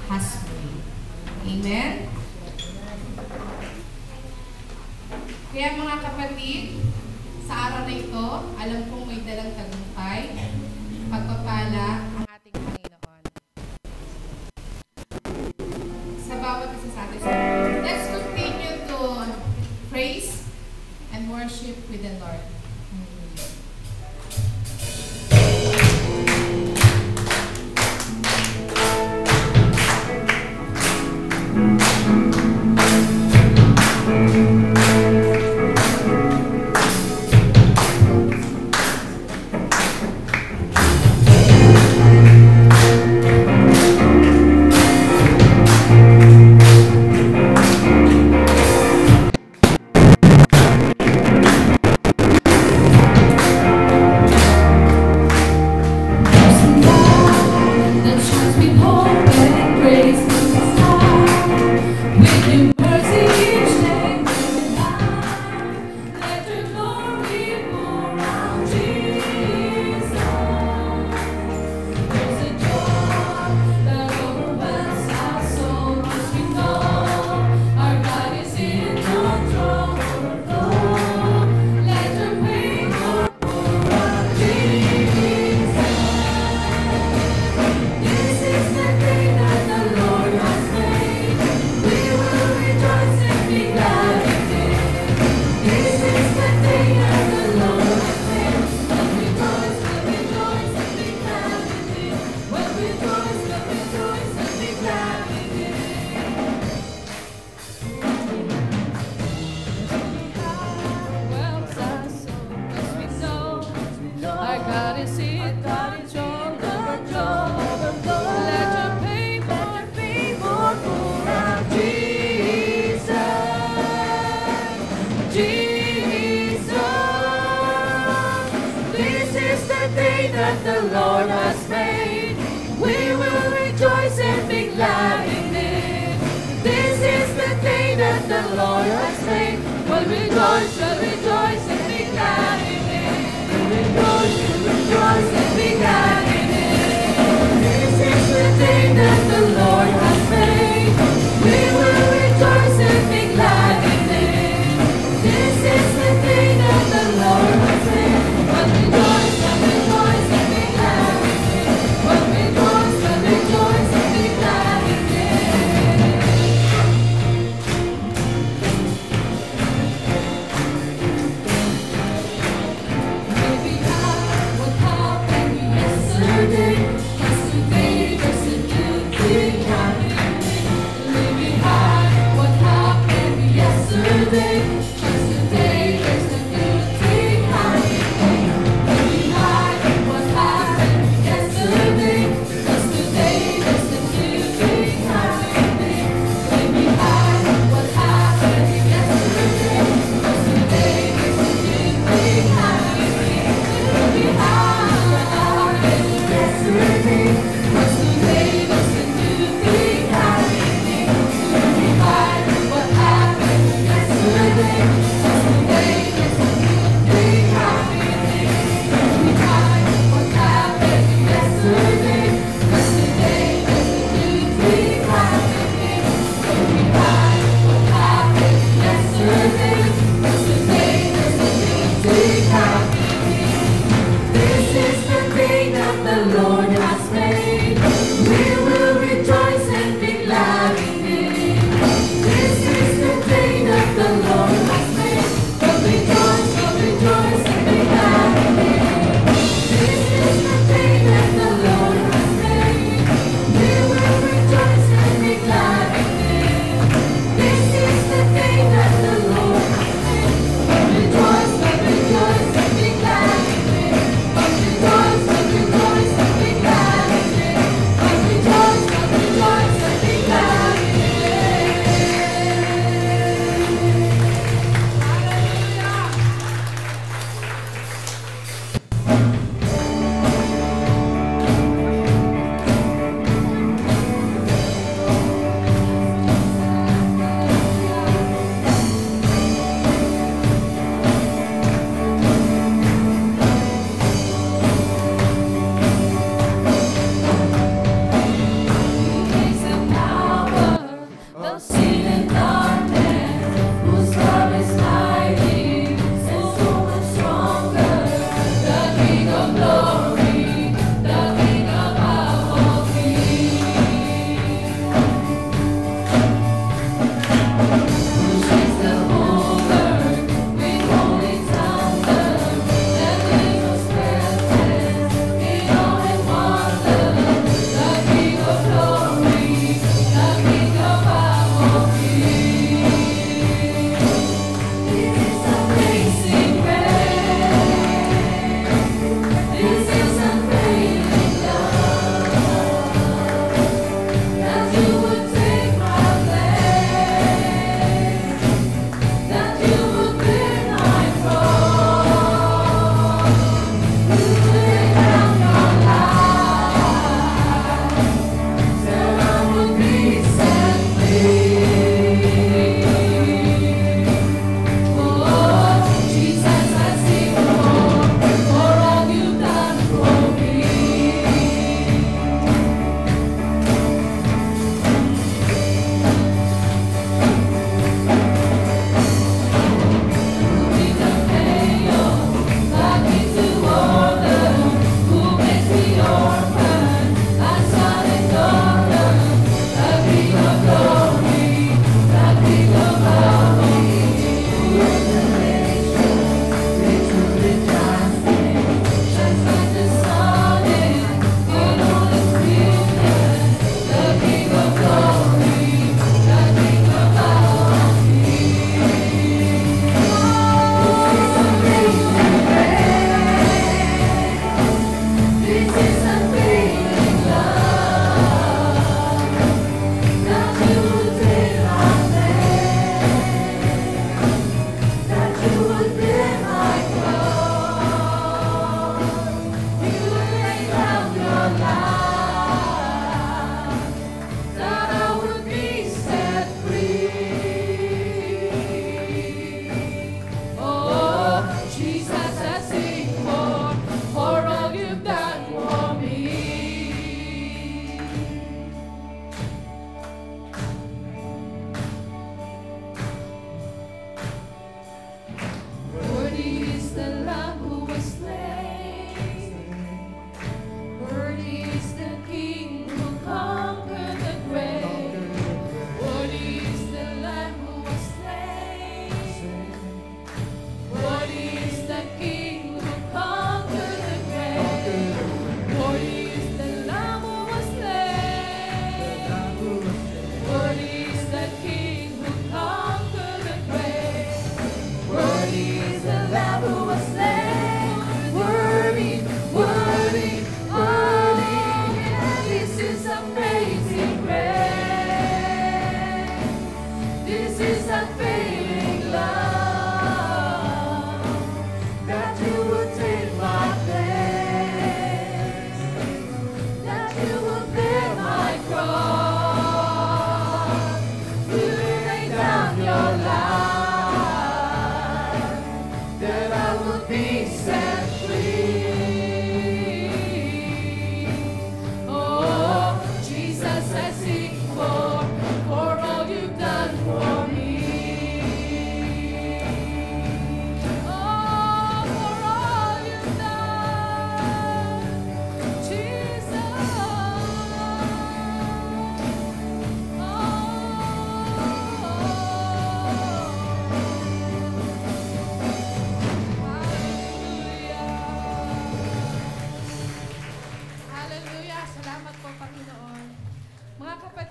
has made. Amen? Kaya mga kapatid, sa araw na ito, alam kong may dalang tagumpay, pagpapala ang ating Panginoon. Sa bawat isa sa atin. Let's continue to praise and worship with the Lord.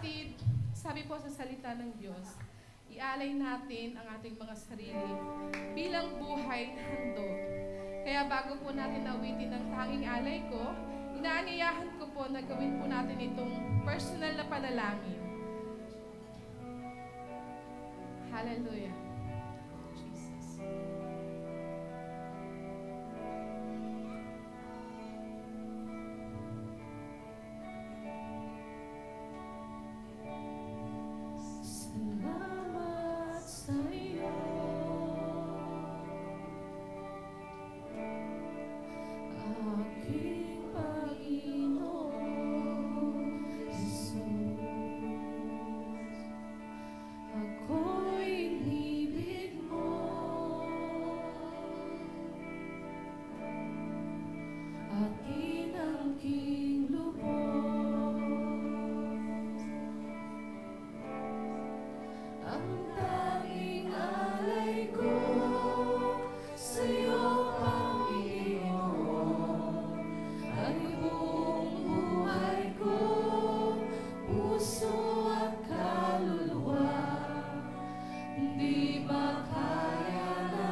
kapatid, sabi po sa salita ng Diyos, ialay natin ang ating mga sarili bilang buhay na handog. Kaya bago po natin awitin ang tanging alay ko, inaanyayahan ko po na gawin po natin itong personal na panalangin. Hallelujah. Jesus. Salamat sa'yo, aking Panginoon Jesus. Ako'y inibig mo at inangking lubos. Ang tanging alay ko sa'yo, Panginoon, ay buong buhay ko, puso at kaluluwa. Di makaya na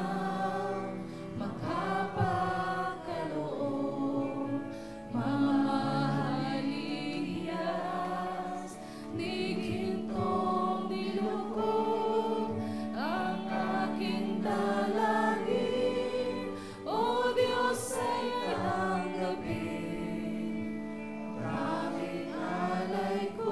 makapagkaloob, mamahaling hiyas, ni gintong nilukod ang aking dalangin. O Diyos ay tanggapin, tanging alay ko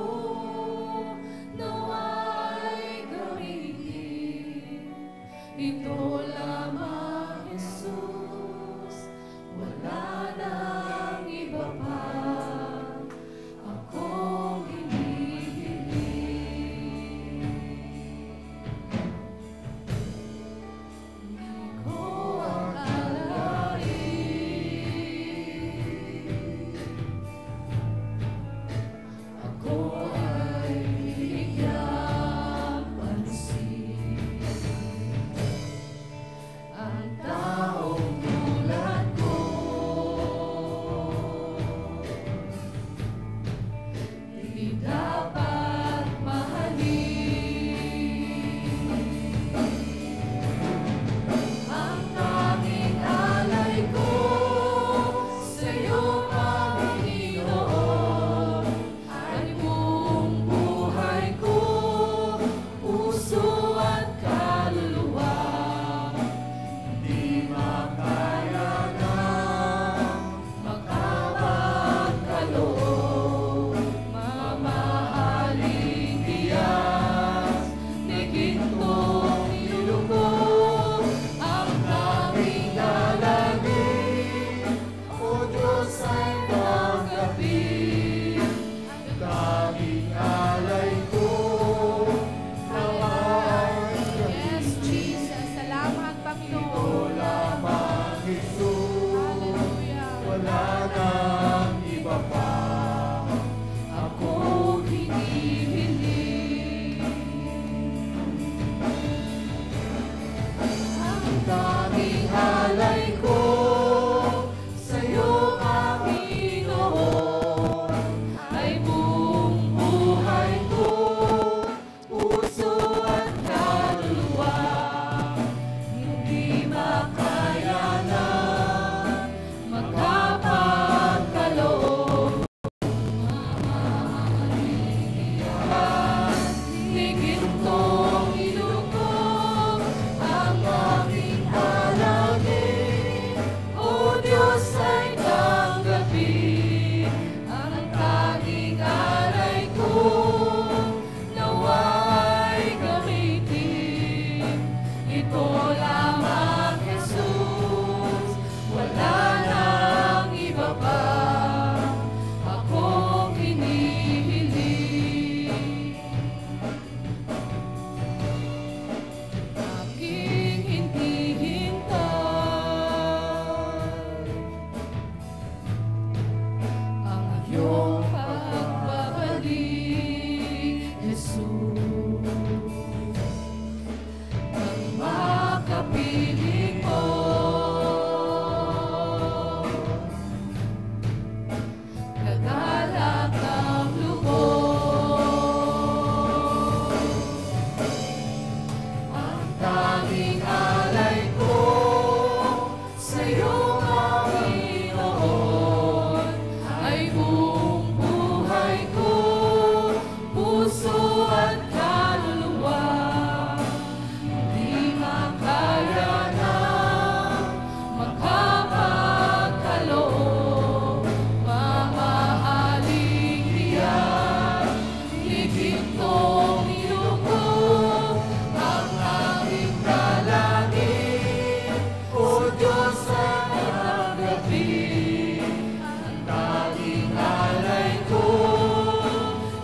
gintong nilugod ang aming dalangin. O Diyos sa kitang gabi, ang tanging alay ko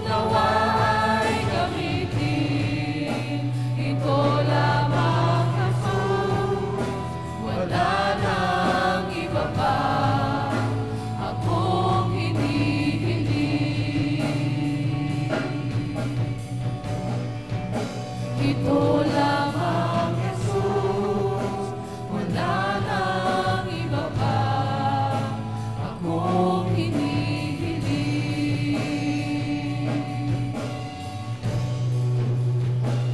nawa ay gamitin. Ito lamang Jesus, wala nang iba pa akong hinihiling. Ito lamang Jesus, wala nang iba pa akong hinihiling.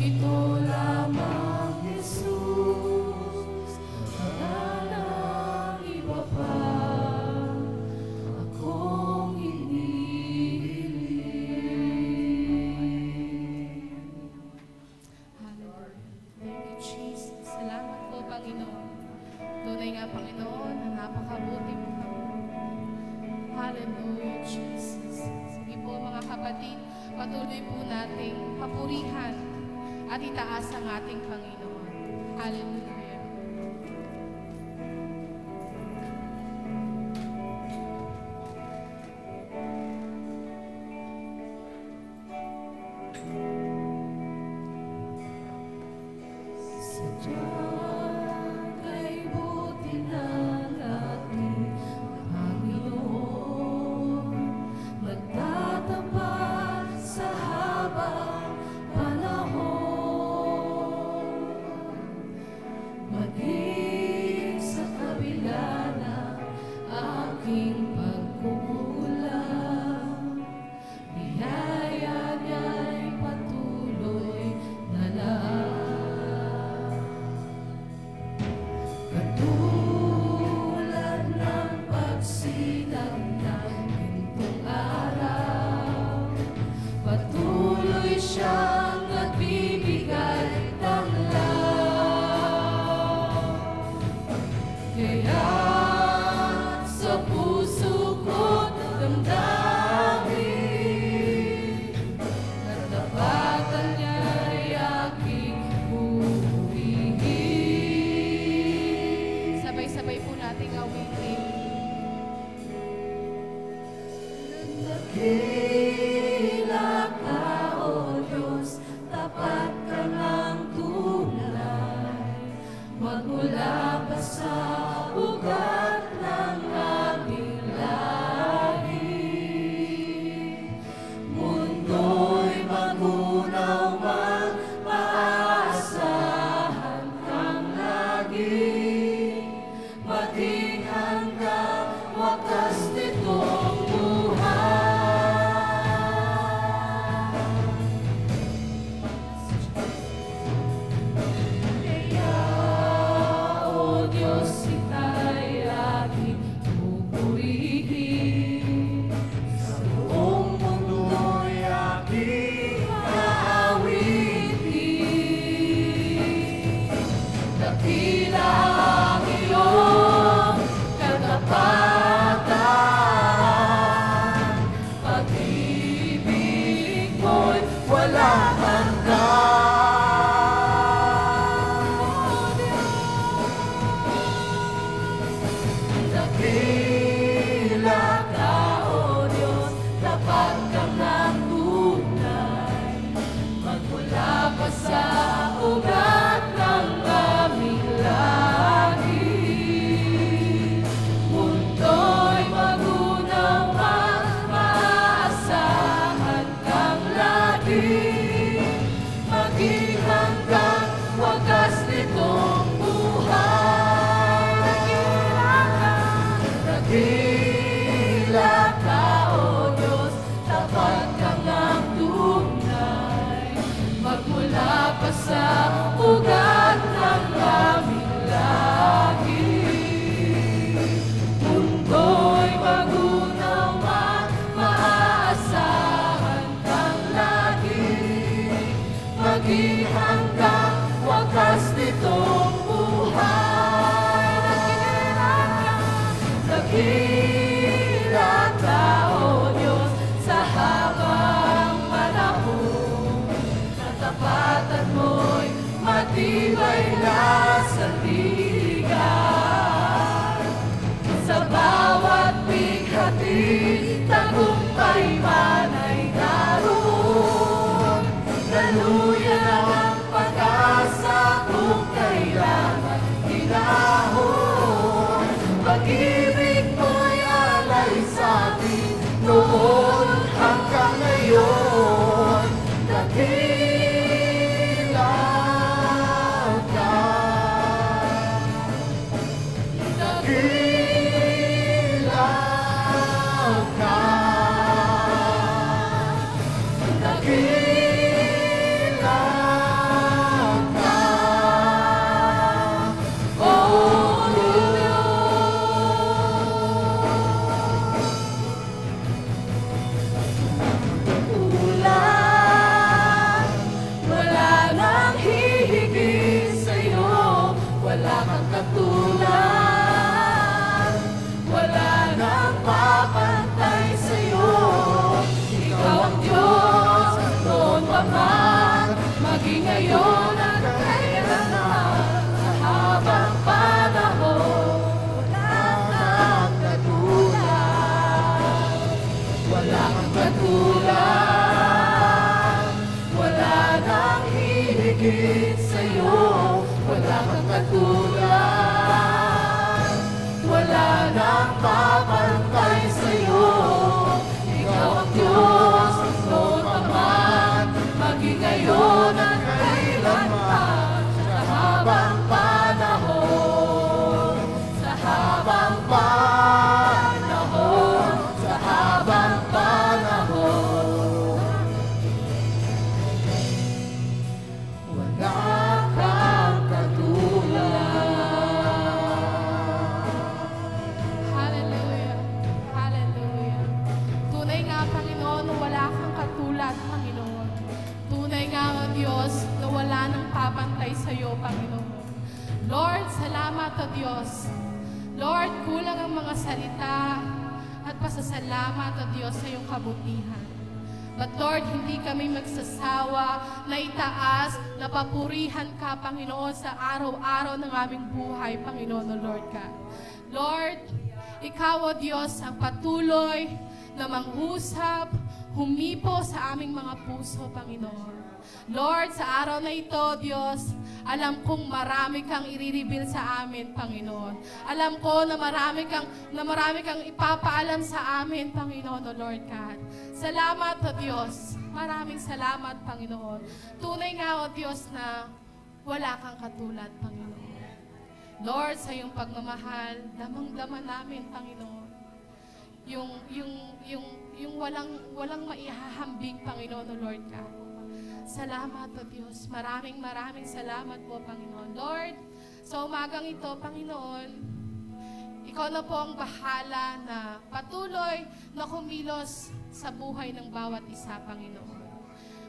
Ito lamang Jesus, wala nang iba pa akong hinihiling. Hallelujah. Thank you, Jesus. Salamat po, Panginoon. Tunay nga, Panginoon, na napakabuti mo, Panginoon. Hallelujah, Jesus. Sige po, mga kapatid, patuloy po nating papurihan at itaas ang ating Panginoon. Hallelujah. Sadyang kay buti ng ating Panginoon, magtatapat sa habang panahon. Maging sa kabila ng aking pagkukulang, biyaya niya'y patuloy na lang. Katulad ng pagsilang ng gintong araw, patuloy siyang nagbibigay ng love. Kaya sa puso ko't damdamin, katapatan niya'y aking pupurihin. Sabay-sabay po nating awitin. Dakila ka, O Diyos, tapat ka ng tunay, magmula pa sa ugat ng aming lahi. Mundo'y magunaw man, maaasahan kang lagi, maging hanggang wakas nitong buhay. Kaya, O Diyos, ika'y aking pupurihin. Sa buong mundo'y aking aawitin. Dakila ang iyong katapatan, pag-ibig mo'y walang hanggan. Dakila ka, O Diyos, tapat ka ng tunay, magmula pa sa ugat ng aming lahi. Mundo'y magunaw man, maaasahan kang lagi, maging hanggang wakas nitong buhay. Dakila ka, O Diyos, tapat ka ng tunay, magmula pa sa ugat ng aming lahi. Mundo'y magunaw man, maaasahan kang lagi, maging hanggang wakas nitong buhay. Dakila ka, O Diyos, sa habang panahon, matibay na sandigan. Sa bawat bighati, tagumpay man ay naroon. Daluyan ang pag-asa kung kailangan hinahon. Pag-ibig mo'y alay sa atin noon hanggang ngayon. Dakilang ka, dakilang ka, dakilang ka, oh ulan, wala nang hihigit sa'yo, wala kang katulad, wala nang papantay sa'yo. Ikaw ang Diyos, noon pa man, maging ngayon at kailanman, sa habang panahon, wala kang katulad. Wala kang katulad, wala nang hihigit sa'yo, wala kang katulad, wala nang papantay sa'yo. Ikaw ang Diyos, noon pa man, maging ngayon at kailanman, sa habang panahon, sa habang panahon, sa habang panahon. Wala kang katulad. Hallelujah. Hallelujah. Tunay nga, Panginoon, na wala kang katulad, Panginoon. Tunay nga, O Diyos, na wala nang papantay sa iyo, Panginoon. Lord, salamat, O Diyos. Lord, kulang ang mga salita at pasasalamat, O Diyos, sa iyong kabutihan. But Lord, hindi kami magsasawa na itaas, na papurihan ka, Panginoon, sa araw-araw ng aming buhay, Panginoon, O Lord God. Lord, Ikaw, O Diyos, ang patuloy na mangusap, humipo sa aming mga puso, Panginoon. Lord, sa araw na ito, Diyos, alam kong marami kang i-reveal sa amin, Panginoon. Alam ko na marami kang ipapaalam sa amin, Panginoon, O Lord God. Salamat, O Diyos. Maraming salamat, Panginoon. Tunay nga, O Diyos, na wala kang katulad, Panginoon. Lord, sa iyong pagmamahal, damang-dama namin, Panginoon. Yung walang maihahambing, Panginoon, O Lord God. Salamat, O Diyos. Maraming salamat po, Panginoon. Lord, sa umagang ito, Panginoon, Ikaw na po ang bahala na patuloy na kumilos sa buhay ng bawat isa, Panginoon.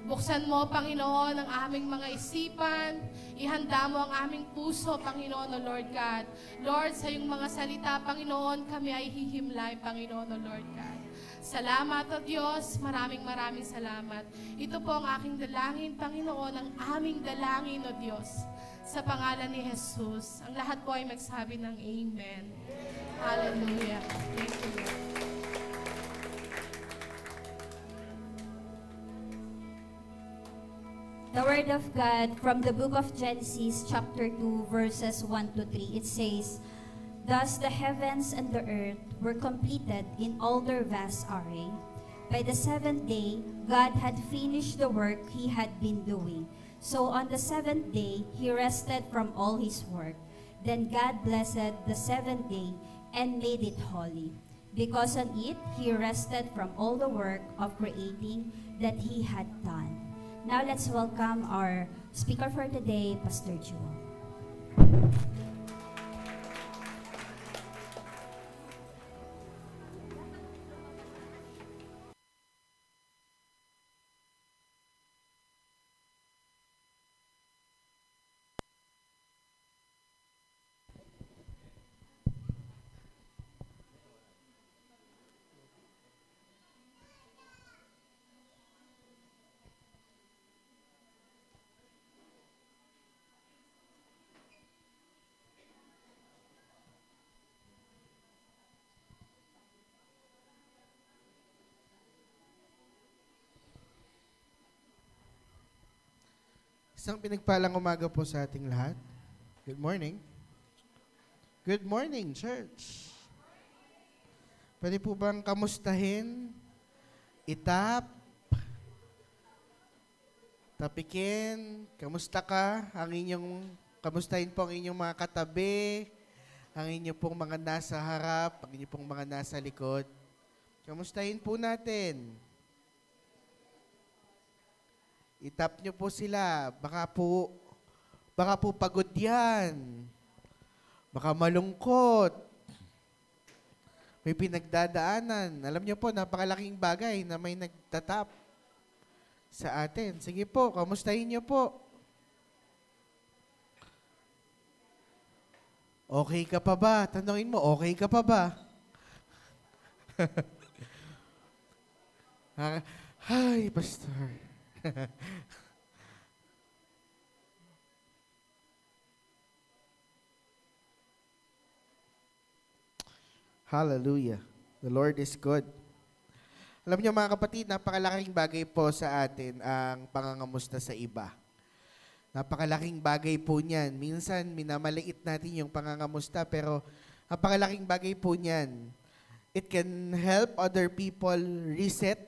Buksan mo, Panginoon, ang aming mga isipan. Ihanda mo ang aming puso, Panginoon, O Lord God. Lord, sa iyong mga salita, Panginoon, kami ay hihimlay, Panginoon, O Lord God. Salamat, O Diyos. Maraming salamat. Ito po ang aking dalangin, Panginoon, ang aming dalangin, O Diyos. Sa pangalan ni Jesus. Ang lahat po ay magsabi ng Amen. Hallelujah. Thank you, Lord. The Word of God from the book of Genesis chapter 2 verses 1 to 3. It says, Thus the heavens and the earth were completed in all their vast array. By the seventh day, God had finished the work He had been doing. So on the seventh day, He rested from all His work. Then God blessed the seventh day and made it holy, because on it He rested from all the work of creating that He had done. Now let's welcome our speaker for today, Pastor Jewel. Isang pinagpalang umaga po sa ating lahat. Good morning. Good morning, church. Pwede po bang kamustahin, itap, tapikin, kamusta ka? Kamustahin po ang inyong mga katabi, ang inyong pong mga nasa harap, ang inyong pong mga nasa likod. Kamustahin po natin. Itap nyo po sila. Baka po pagod yan. Baka malungkot. May pinagdadaanan. Alam nyo po, napakalaking bagay na may nagtatap sa atin. Sige po, kamustahin nyo po. Okay ka pa ba? Tanungin mo, okay ka pa ba? Hi, Pastor. Hallelujah. The Lord is good. Alam niyo mga kapatid, napakalaking bagay po sa atin ang pangangamusta sa iba. Napakalaking bagay po niyan. Minsan, minamaliit natin yung pangangamusta, pero napakalaking bagay po niyan. It can help other people reset,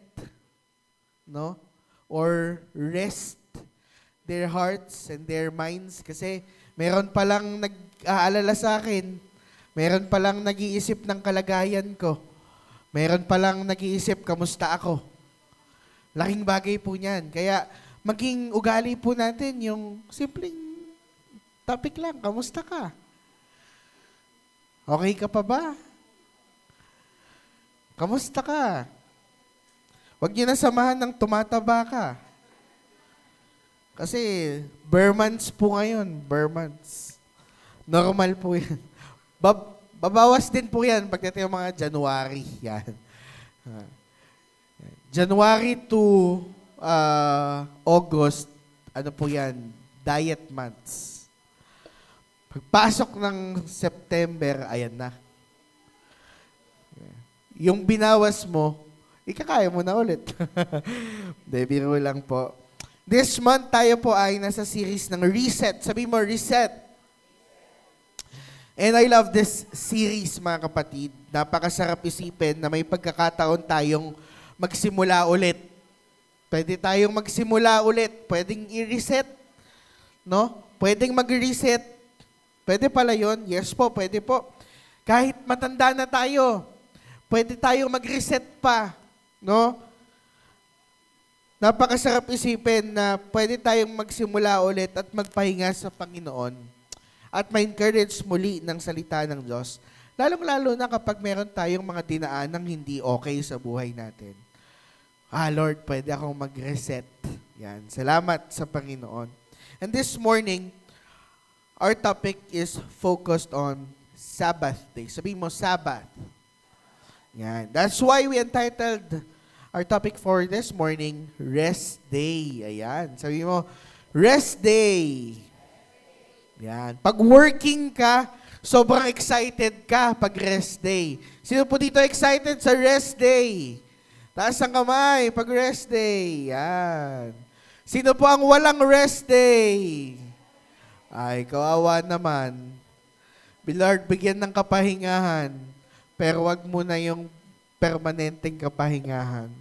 no? Or rest their hearts and their minds. Kasi meron palang nag-aalala sa akin. Meron palang nag-iisip ng kalagayan ko. Meron palang nag-iisip, kamusta ako? Laking bagay po niyan. Kaya maging ugali po natin yung simpleng topic lang, kamusta ka? Okay ka pa ba? Kamusta ka? Huwag niyo na samahan ng tumataba ka. Kasi bare months po ngayon, bare months. Normal po yan. Babawas din po yan pagdating yung mga January. Yan. January to August, ano po yan, diet months. Pagpasok ng September, ayan na. Yung binawas mo, ikakaya mo na ulit. Biro lang po. This month tayo po ay nasa series ng Reset. Sabi mo, Reset. And I love this series, mga kapatid. Napakasarap isipin na may pagkakataon tayong magsimula ulit. Pwede tayong magsimula ulit. Pwedeng i-reset. No? Pwedeng mag-reset. Pwede pala yun? Yes po, pwede po. Kahit matanda na tayo, pwede tayong mag-reset pa. No? Napakasarap isipin na pwede tayong magsimula ulit at magpahinga sa Panginoon at ma-encourage muli ng salita ng Diyos. Lalong-lalo na kapag meron tayong mga dinaanang hindi okay sa buhay natin. Lord, pwede akong mag-reset. Yan. Salamat sa Panginoon. And this morning, our topic is focused on Sabbath day. Sabihin mo, Sabbath. Yan. That's why we entitled our topic for this morning, Rest Day. Ayan. Sabi mo, Rest Day. Yan. Pag working ka, sobrang excited ka pag Rest Day. Sino po dito excited sa Rest Day? Taas ang kamay pag Rest Day. Yan. Sino po ang walang Rest Day? Ay, kawawa naman. Lord, bigyan ng kapahingahan. Pero wag mo na yung permanenteng kapahingahan.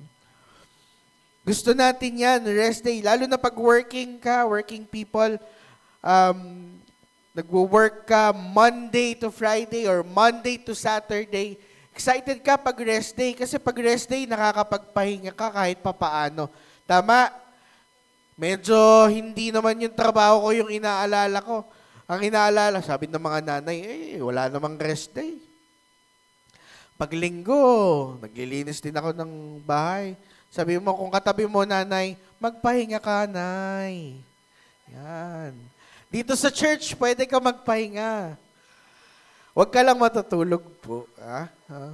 Gusto natin yan, Rest Day. Lalo na pag working ka, working people, nagwo-work ka Monday to Friday or Monday to Saturday. Excited ka pag Rest Day kasi pag Rest Day, nakakapagpahinga ka kahit papaano. Tama? Medyo hindi naman yung trabaho ko yung inaalala ko. Ang inaalala, sabi ng mga nanay, wala namang Rest Day. Pag Linggo, naglilinis din ako ng bahay. Sabi mo, kung katabi mo, nanay, magpahinga ka, nay. Yan. Dito sa church, pwede ka magpahinga. Huwag ka lang matutulog po.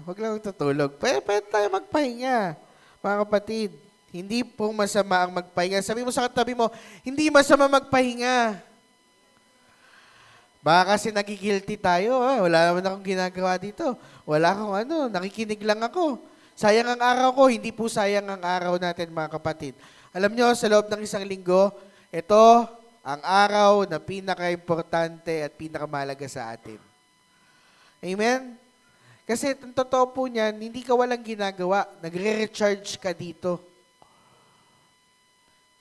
Huwag lang matutulog. Pwede tayo magpahinga. Mga kapatid, hindi po masama ang magpahinga. Sabi mo sa katabi mo, hindi masama magpahinga. Baka kasi nagigilty tayo. Wala naman akong ginagawa dito. Wala akong nakikinig lang ako. Sayang ang araw ko. Hindi po sayang ang araw natin, mga kapatid. Alam nyo, sa loob ng isang linggo, ito, ang araw na pinaka-importante at pinakamahalaga sa atin. Amen? Kasi ang totoo po niyan, hindi ka walang ginagawa. Nagre-recharge ka dito.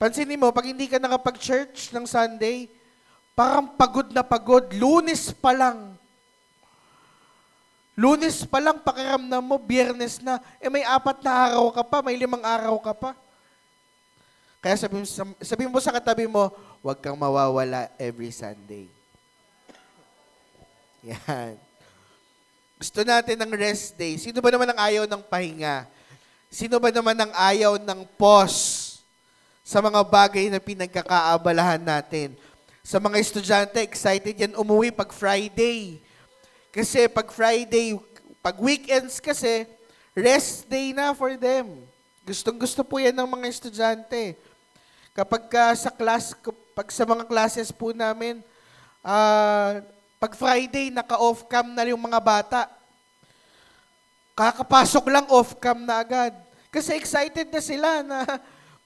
Pansinin mo, pag hindi ka nakapag-church ng Sunday, parang pagod na pagod. Lunes pa lang. Lunes pa lang, pakiramdam mo, Biyernes na. May 4 na araw ka pa, may 5 araw ka pa. Kaya sabihin mo sa katabi mo, huwag kang mawawala every Sunday. Yan. Gusto natin ng rest day. Sino ba naman ang ayaw ng pahinga? Sino ba naman ang ayaw ng pause sa mga bagay na pinagkakaabalahan natin? Sa mga estudyante, excited yan umuwi pag Friday. Kasi pag Friday, pag weekends kasi, rest day na for them. Gustong-gusto po yan ng mga estudyante. Kapag pag sa mga classes po namin, pag Friday, naka-off cam na yung mga bata. Kakapasok lang, off cam na agad. Kasi excited na sila na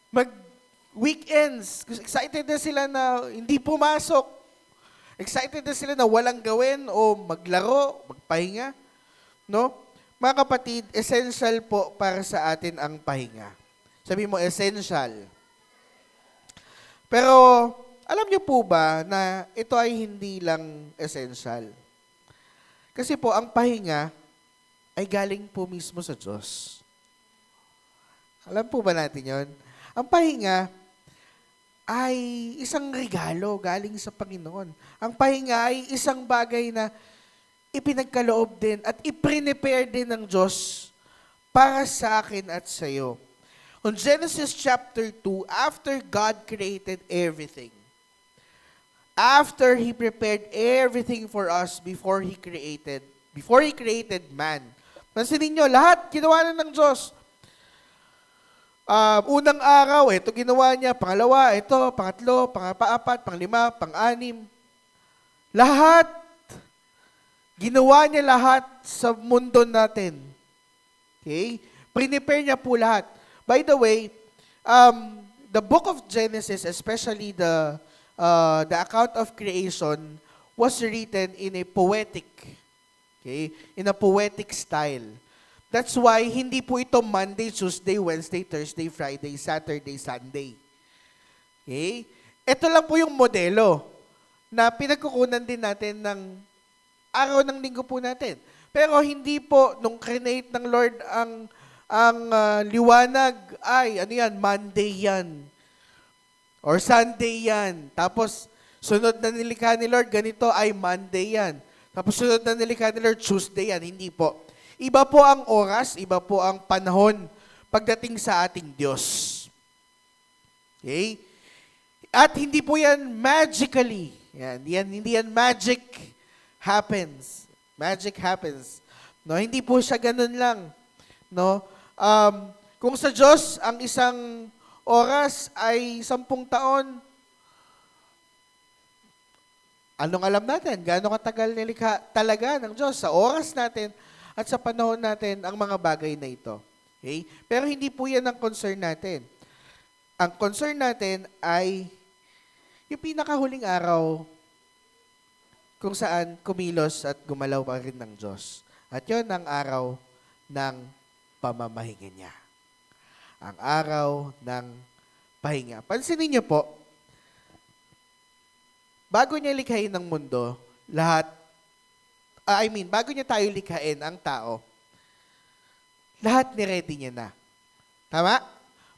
mag-weekends. Excited na sila na hindi pumasok. Excited na sila na walang gawin o maglaro, magpahinga. No? Mga kapatid, essential po para sa atin ang pahinga. Sabi mo, essential. Pero, alam niyo po ba na ito ay hindi lang essential? Kasi po, ang pahinga ay galing po mismo sa Diyos. Alam po ba natin yon? Ang pahinga ay isang regalo galing sa Panginoon. Ang pahinga ay isang bagay na ipinagkaloob din at i-prepare din ng Diyos para sa akin at sa iyo. On Genesis chapter 2, after God created everything, after He prepared everything for us before He created man, pansinin nyo, lahat ginawa na ng Diyos. Unang araw, ito ginawa niya. Pangalawa, ito. Pangatlo, pang-4, pang-5, pang-6. Lahat. Ginawa niya lahat sa mundo natin. Okay? Prepare niya po lahat. By the way, the book of Genesis, especially the account of creation, was written in a poetic, in a poetic style. That's why hindi po ito Monday, Tuesday, Wednesday, Thursday, Friday, Saturday, Sunday. Okay? Ito lang po yung modelo na pinagkukunan din natin ng araw ng linggo po natin. Pero hindi po, nung create ng Lord ang liwanag, ay, ano yan, Monday yan. Or Sunday yan. Tapos, sunod na nilikha ni Lord, ganito ay Monday yan. Tapos sunod na nilikha ni Lord, Tuesday yan. Hindi po. Iba po ang oras, iba po ang panahon pagdating sa ating Diyos. Okay? At hindi po yan magically. Hindi yan magic happens. Magic happens. No, hindi po siya ganun lang. No? Kung sa Diyos ang isang oras ay 10 taon, anong alam natin? Gaano katagal nilikha talaga ng Diyos sa oras natin at sa panahon natin ang mga bagay na ito. Okay? Pero hindi po yan ang concern natin. Ang concern natin ay yung pinakahuling araw kung saan kumilos at gumalaw pa rin ng Diyos. At yun ang araw ng pamamahinga niya. Ang araw ng pahinga. Pansinin niyo po, bago niya likhain ng mundo, bago niya tayo likhain ang tao, lahat ni-ready niya na. Tama?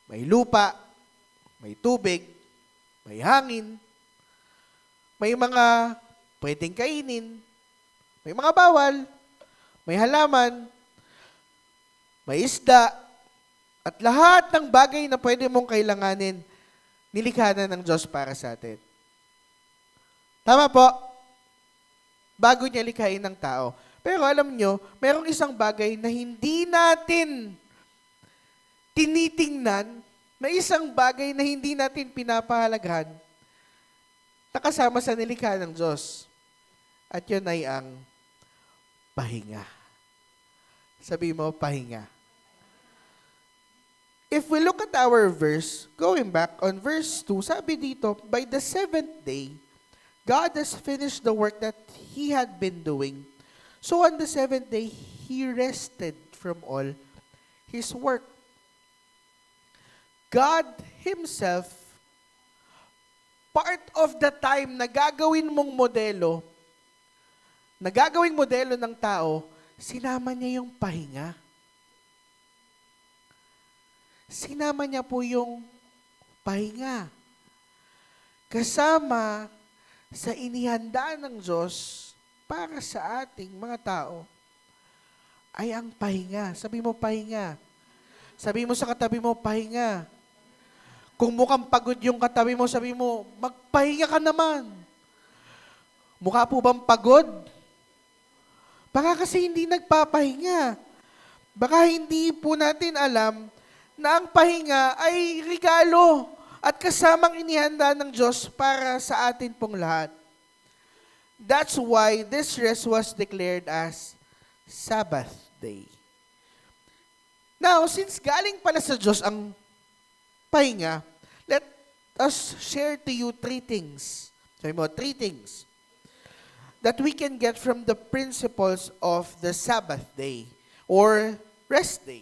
May lupa, may tubig, may hangin, may mga pwedeng kainin, may mga bawal, may halaman, may isda, at lahat ng bagay na pwede mong kailanganin, nilikha na ng Diyos para sa atin. Tama po? Bago niya likhain ng tao. Pero alam nyo, merong isang bagay na hindi natin tinitingnan, na isang bagay na hindi natin pinapahalagahan, nakasama sa nilikha ng Diyos. At yun ay ang pahinga. Sabi mo, pahinga. If we look at our verse, going back on verse 2, sabi dito, by the seventh day, God has finished the work that He had been doing. So on the seventh day, He rested from all His work. God Himself, part of the time na gagawin mong modelo, na gagawing modelo ng tao, sinama niya yung pahinga. Sinama niya po yung pahinga. Kasama sa inihanda ng Diyos para sa ating mga tao ay ang pahinga. Sabi mo, pahinga. Sabi mo sa katabi mo, pahinga. Kung mukhang pagod yung katabi mo, sabi mo, magpahinga ka naman. Mukha po bang pagod? Baka kasi hindi nagpapahinga. Baka hindi po natin alam na ang pahinga ay regalo at kasamang inihanda ng Diyos para sa atin pong lahat. That's why this rest was declared as Sabbath day. Now, since galing pala sa Diyos ang pahinga, let us share to you three things. Sabi mo, three things that we can get from the principles of the Sabbath day or rest day.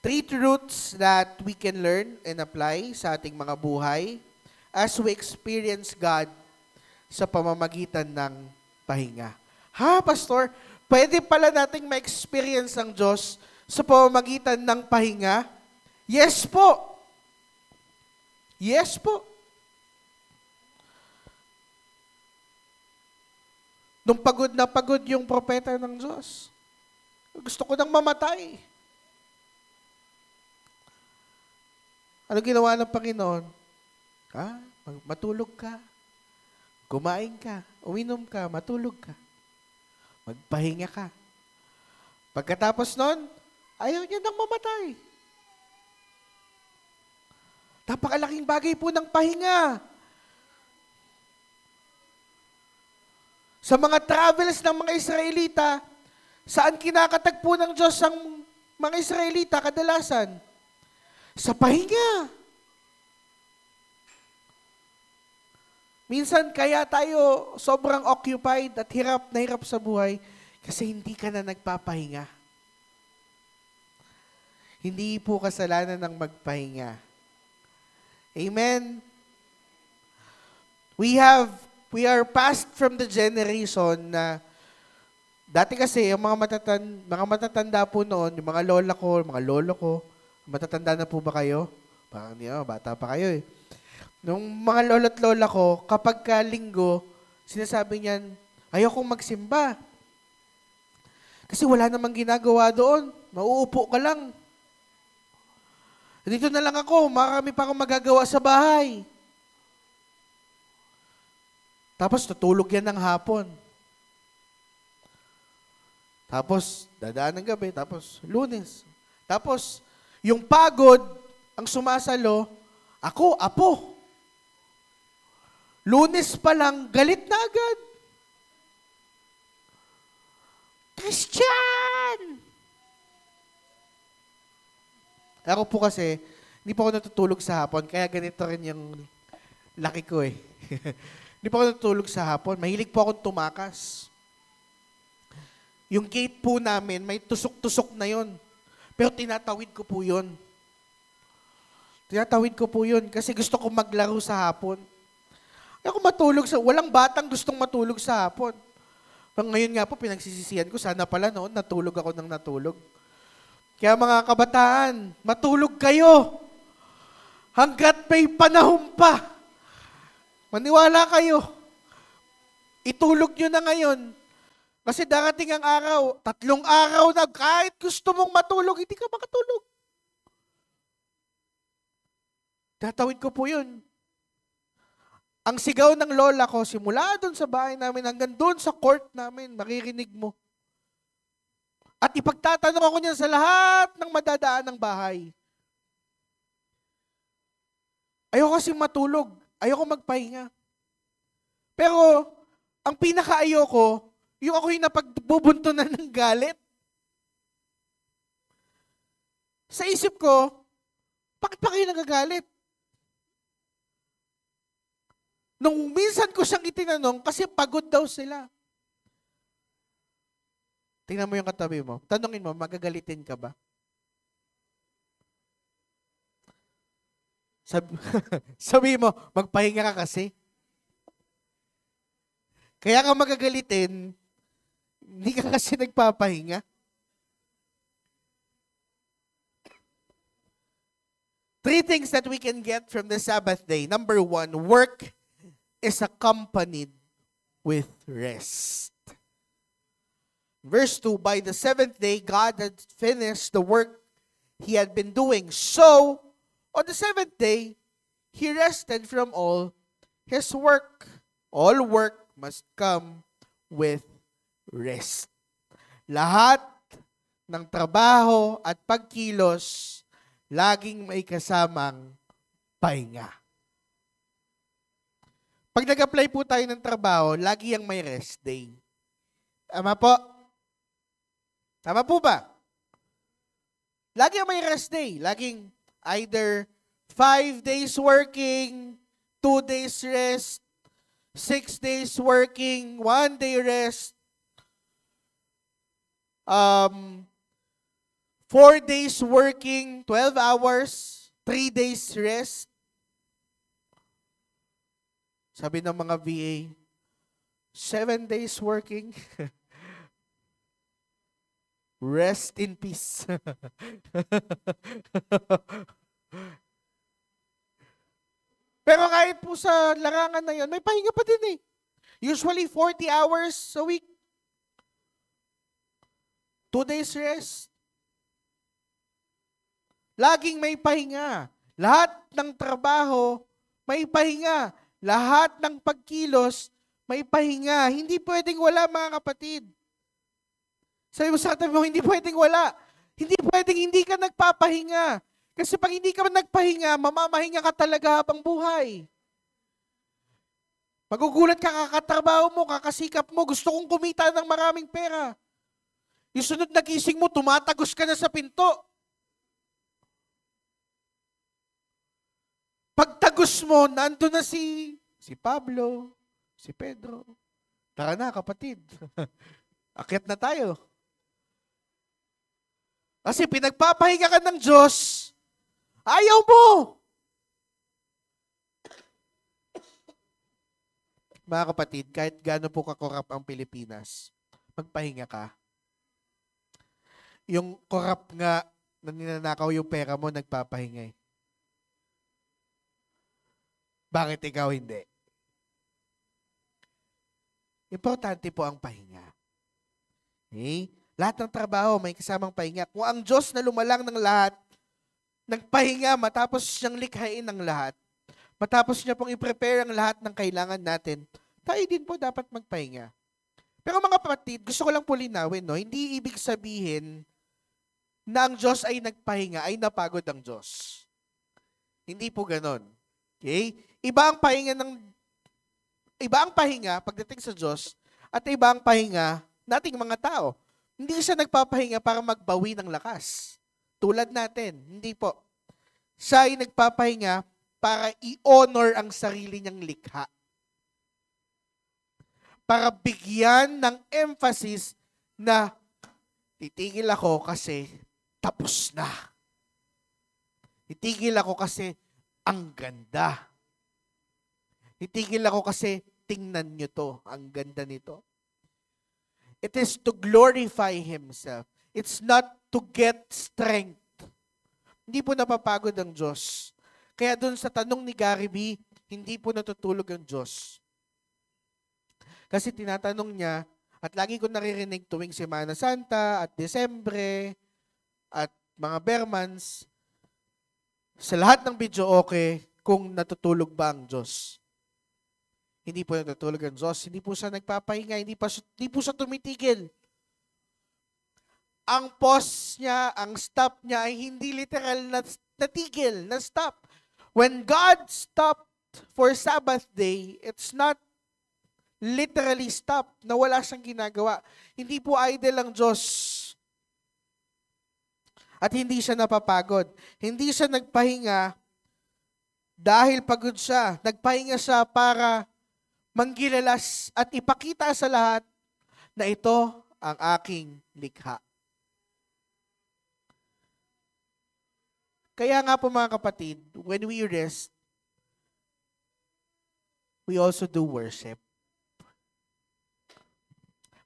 Three truths that we can learn and apply sa ating mga buhay as we experience God sa pamamagitan ng pahinga. Ha, Pastor? Pwede pala nating ma-experience ang Diyos sa pamamagitan ng pahinga? Yes po. Yes po. Nung pagod na pagod yung propeta ng Diyos, gusto ko nang mamatay. Ano ginawa ng Panginoon? Matulog ka, kumain ka, uminom ka, matulog ka, magpahinga ka. Pagkatapos nun, ayaw niya nang mamatay. Napakalaking bagay po ng pahinga. Sa mga travels ng mga Israelita, saan kinakatagpo ng Diyos ang mga Israelita kadalasan? Sa pahinga. Minsan kaya tayo sobrang occupied at hirap na hirap sa buhay kasi hindi ka na nagpapahinga. Hindi po kasalanan ng magpahinga. Amen? We are passed from the generation na dati kasi yung mga matatanda po noon, yung mga lola ko, mga lolo ko, matatanda na po ba kayo? Parang bata pa kayo eh. Nung mga lolo't lola ko, kapag linggo, sinasabi niyan, ayokong magsimba. Kasi wala namang ginagawa doon. Mauupo ka lang. Dito na lang ako, marami pa akong magagawa sa bahay. Tapos tutulog yan ng hapon. Tapos dadaan ng gabi, tapos Lunes. Tapos yung pagod ang sumasalo, ako, apo. Lunes pa lang, galit na agad. Christian! Ako po kasi, hindi pa ako natutulog sa hapon, kaya ganito rin yung laki ko eh. Hindi pa ako natutulog sa hapon. Mahilig po akong tumakas. Yung gate po namin, may tusok-tusok na yon. Pero tinatawid ko po yun. Tinatawid ko po yun kasi gusto ko maglaro sa hapon. Ako matulog sa, walang batang gustong matulog sa hapon. Ngayon nga po, pinagsisisihan ko, sana pala noon, natulog ako ng natulog. Kaya mga kabataan, matulog kayo. Hanggat may panahon pa. Maniwala kayo. Itulog nyo na ngayon. Kasi darating ang araw, 3 araw na, kahit gusto mong matulog, hindi ka makatulog. Tatawid ko po yun. Ang sigaw ng lola ko, simula doon sa bahay namin, hanggang doon sa court namin, maririnig mo. At ipagtatanong ako niyan sa lahat ng madadaan ng bahay. Ayoko kasi matulog. Ayoko magpahinga. Pero, ang pinaka-ayoko, yung ako yung napagbubuntunan ng galit. Sa isip ko, Bakit pa kayo nagagalit? Nung minsan ko siyang itinanong, kasi pagod daw sila. Tingnan mo yung katabi mo. Tanungin mo, magagalitin ka ba? Sabi mo, magpahinga ka kasi. Kaya ka magagalitin, hindi ka kasi nagpapahinga. 3 things that we can get from the Sabbath day. Number 1, work is accompanied with rest. Verse 2, by the 7th day, God had finished the work he had been doing. So, on the 7th day, he rested from all his work. All work must come with rest. Lahat ng trabaho at pagkilos, laging may kasamang pahinga. Pag nag-apply po tayo ng trabaho, lagi yung may rest day. Tama po? Tama po ba? Lagi yung may rest day. Laging either 5 days working, 2 days rest, 6 days working, 1 day rest, 4 days working, 12 hours, 3 days rest. Sabi ng mga VA, 7 days working, rest in peace. Pero kahit po sa larangan na yun, may pahinga pa din eh. Usually 40 hours a week. 2 days rest. Laging may pahinga. Lahat ng trabaho, may pahinga. Lahat ng pagkilos, may pahinga. Hindi pwedeng wala, mga kapatid. Sabi mo sa katabi mo, hindi pwedeng wala. Hindi pwedeng hindi ka nagpapahinga. Kasi pag hindi ka nagpahinga, mamamahinga ka talaga habang buhay. Magugulat ka, kakatrabaho mo, kakasikap mo, gusto kong kumita ng maraming pera. Yung sunod na gising mo, tumatagos ka na sa pinto. Pagtagos mo, nandun na si Pablo, si Pedro. Tara na, kapatid. Akyat na tayo. Kasi pinagpapahinga ka ng Diyos, ayaw mo. Mga kapatid, kahit gaano po kakorap ang Pilipinas, magpahinga ka. Yung korap nga na ninanakaw yung pera mo, nagpapahinga eh. Bakit ikaw hindi? Importante po ang pahinga. Okay? Lahat ng trabaho may kasamang pahinga. Kung ang Diyos na lumalang ng lahat, nagpahinga matapos siyang likhain ng lahat, matapos niya pong i-prepare ang lahat ng kailangan natin, tayo din po dapat magpahinga. Pero mga kapatid, gusto ko lang po linawin, no? Hindi ibig sabihin na ang Diyos ay nagpahinga, ay napagod ang Diyos. Hindi po ganon. Okay? Iba ang pahinga pagdating sa Diyos at iba ang pahinga nating mga tao. Hindi siya nagpapahinga para magbawi ng lakas. Tulad natin, hindi po. Siya ay nagpapahinga para i-honor ang sarili niyang likha. Para bigyan ng emphasis na titigil ako kasi tapos na. Titigil ako kasi ang ganda. Titigil ako kasi tingnan nyo to. Ang ganda nito. It is to glorify Himself. It's not to get strength. Hindi po napapagod ang Diyos. Kaya dun sa tanong ni Gary B, hindi po natutulog ang Diyos. Kasi tinatanong niya, at lagi ko naririnig tuwing Semana Santa at Desembre at mga Bermans, sa lahat ng video okay kung natutulog ba ang Diyos. Hindi po natutulog ang Diyos. Hindi po siya nagpapahinga. Hindi po siya tumitigil. Ang pause niya, ang stop niya ay hindi literal na natigil, na stop. When God stopped for Sabbath day, it's not literally stop, na wala siyang ginagawa. Hindi po idle ang Diyos. At hindi siya napapagod. Hindi siya nagpahinga dahil pagod siya. Nagpahinga siya para manggilalas at ipakita sa lahat na ito ang aking likha. Kaya nga po mga kapatid, when we rest, we also do worship.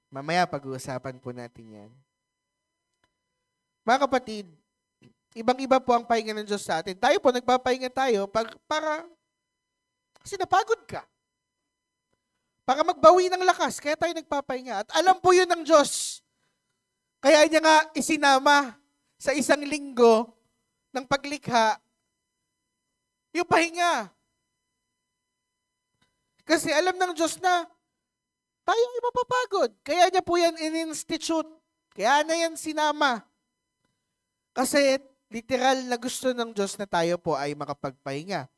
Mamaya pag-uusapan po natin yan. Mga kapatid, ibang-iba po ang pahinga ng Diyos sa atin. Tayo po, nagpapahinga tayo para kasi napagod ka. Para magbawi ng lakas, kaya tayo nagpapahinga. At alam po yun ng Diyos. Kaya niya nga isinama sa isang linggo ng paglikha yung pahinga. Kasi alam ng Diyos na tayo ay mapapagod. Kaya niya po yan in-institute. Kaya na yan sinama. Kasi literal na gusto ng Diyos na tayo po ay makapagpahinga.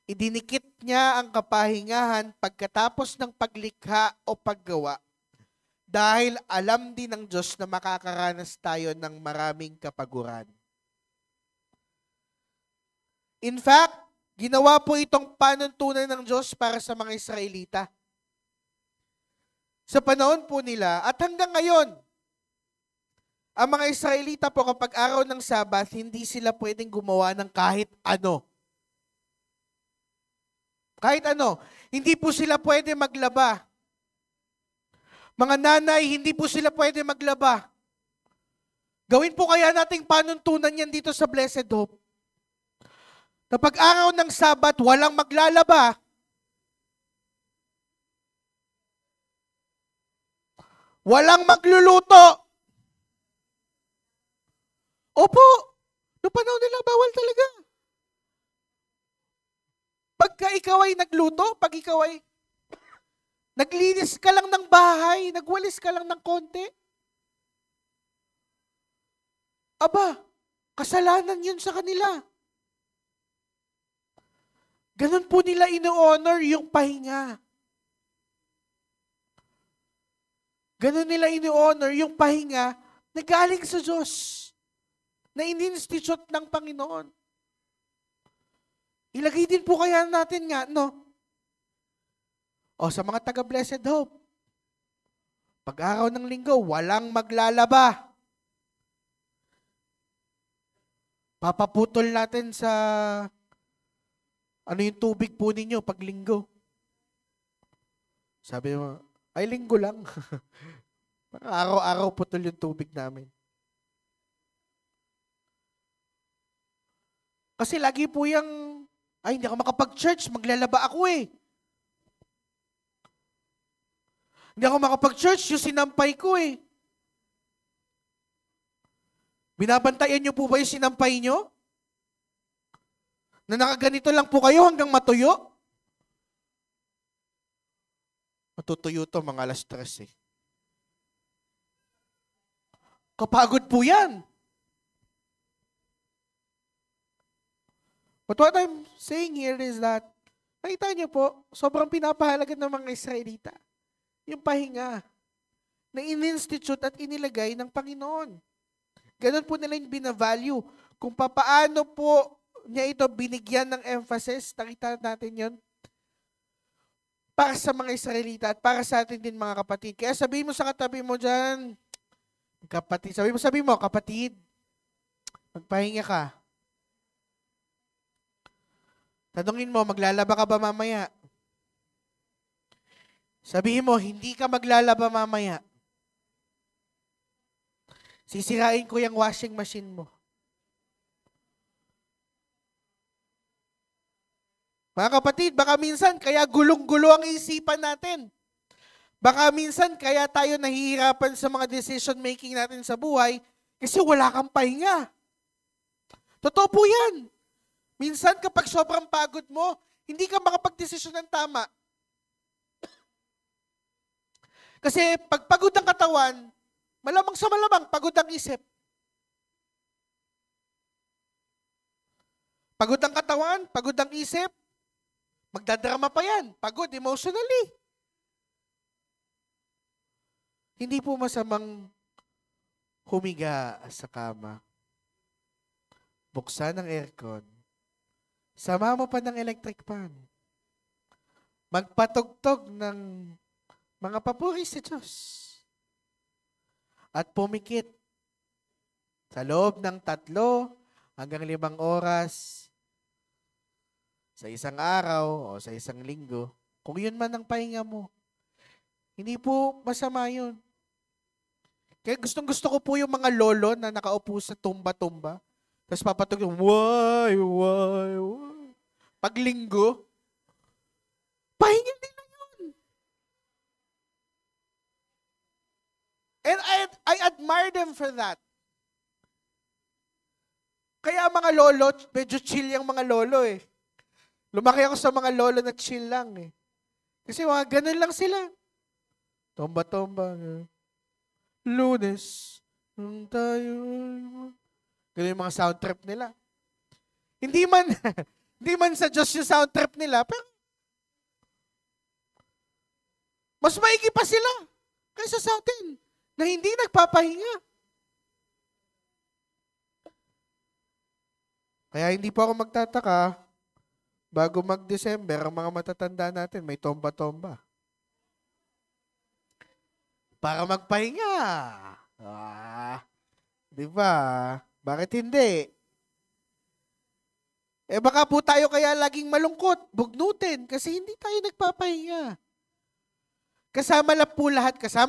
Idinikit niya ang kapahingahan pagkatapos ng paglikha o paggawa. Dahil alam din ng Diyos na makakaranas tayo ng maraming kapaguran. In fact, ginawa po itong panuntunan ng Diyos para sa mga Israelita. Sa panahon po nila at hanggang ngayon, ang mga Israelita po kapag araw ng Sabat, hindi sila pwedeng gumawa ng kahit ano. Kahit ano. Hindi po sila pwede maglaba. Mga nanay, hindi po sila pwede maglaba. Gawin po kaya nating panuntunan yan dito sa Blessed Hope. Kapag araw ng Sabat, walang maglalaba. Walang magluluto. Opo, noong panahon nila, bawal talaga. Pagka ikaw ay nagluto, pag ikaw ay naglinis ka lang ng bahay, nagwalis ka lang ng konti, aba, kasalanan yun sa kanila. Ganon po nila ino-honor yung pahinga. Ganon nila ino-honor yung pahinga na galing sa Diyos, na in-institute ng Panginoon. Ilagay din po kaya natin nga, no? O sa mga taga-Blessed Hope, pag araw ng linggo, walang maglalaba. Papaputol natin sa ano yung tubig po ninyo pag linggo. Sabi mo, ay linggo lang. Araw-araw putol yung tubig namin. Kasi lagi po yung, ay hindi ako makapag-church, maglalaba ako eh. Hindi ako makapag-church, yung sinampay ko eh. Binabantayan niyo po ba yung sinampay niyo? Na nakaganito lang po kayo hanggang matuyo? Matutuyo to mga alas 3 eh. Kapagod po yan. But what I'm saying here is that, nakita niyo po, sobrang pinapahalaga ng mga Israelita. Yung pahinga na in-institute at inilagay ng Panginoon. Ganon po nila yung binavalue. Kung papaano po niya ito binigyan ng emphasis, nakita natin yun, para sa mga Israelita at para sa atin din mga kapatid. Kaya sabihin mo sa katabi mo dyan, kapatid, sabihin mo, kapatid, magpahinga ka. Tanungin mo, maglalaba ka ba mamaya? Sabihin mo, hindi ka maglalaba mamaya. Sisirain ko yung washing machine mo. Mga kapatid, baka minsan kaya gulong-gulo ang isipan natin. Baka minsan kaya tayo nahihirapan sa mga decision making natin sa buhay kasi wala kang pahinga. Totoo po yan. Minsan kapag sobrang pagod mo, hindi ka makapag-desisyon ng tama. Kasi pag pagod ang katawan, malamang sa malamang, pagod ang isip. Pagod ang katawan, pagod ang isip, magdadrama pa yan. Pagod emotionally. Hindi po masamang humiga sa kama. buksan ang aircon, sama mo pa ng electric fan, magpatugtog ng mga papuri sa Diyos, at pumikit sa loob ng 3 hanggang 5 oras sa isang araw o sa isang linggo, kung yun man ang pahinga mo, hindi po masama yun. Kaya gustong-gusto ko po yung mga lolo na nakaupo sa tumba-tumba, tapos papatog yung, why. Pag linggo, pahinga nila yun. And I admire them for that. Kaya mga lolo, medyo chill yung mga lolo eh. Lumaki ako sa mga lolo na chill lang eh. Kasi mga ganun lang sila. Tomba-tomba. Lunes. Nung tayo. Ganun yung mga sound trip nila. Hindi man sa Diyos yung sound trip nila, pero mas maigi pa sila kaysa sa atin na hindi nagpapahinga. Kaya hindi po ako magtataka bago mag-December, ang mga matatanda natin may tomba-tomba. Para magpahinga. Di ba? Bakit hindi? Baka po tayo kaya laging malungkot, bugnutin, kasi hindi tayo nagpapahinga. Kasama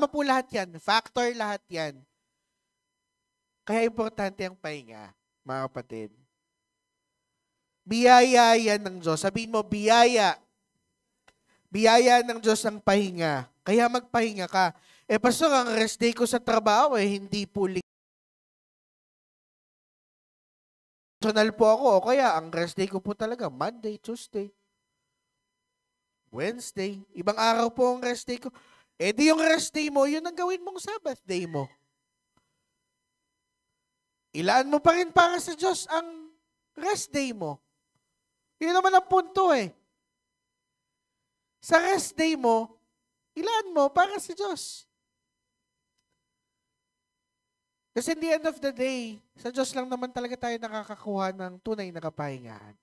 po lahat yan. Factor lahat yan. Kaya importante ang pahinga, mga kapatid. Biyaya yan ng Diyos. Sabihin mo, biyaya. Biyaya ng Diyos ang pahinga. Kaya magpahinga ka. Pastor, ang rest day ko sa trabaho, hindi po personal po ako. O kaya, ang rest day ko po talaga, Monday, Tuesday, Wednesday. Ibang araw po ang rest day ko. Di yung rest day mo, yun ang gawin mong Sabbath day mo. Ilaan mo pa rin para sa Diyos ang rest day mo. Yun naman ang punto eh. Sa rest day mo, ilaan mo para sa Diyos. Kasi in the end of the day, sa Diyos lang naman talaga tayo nakakakuha ng tunay na kapahingahan.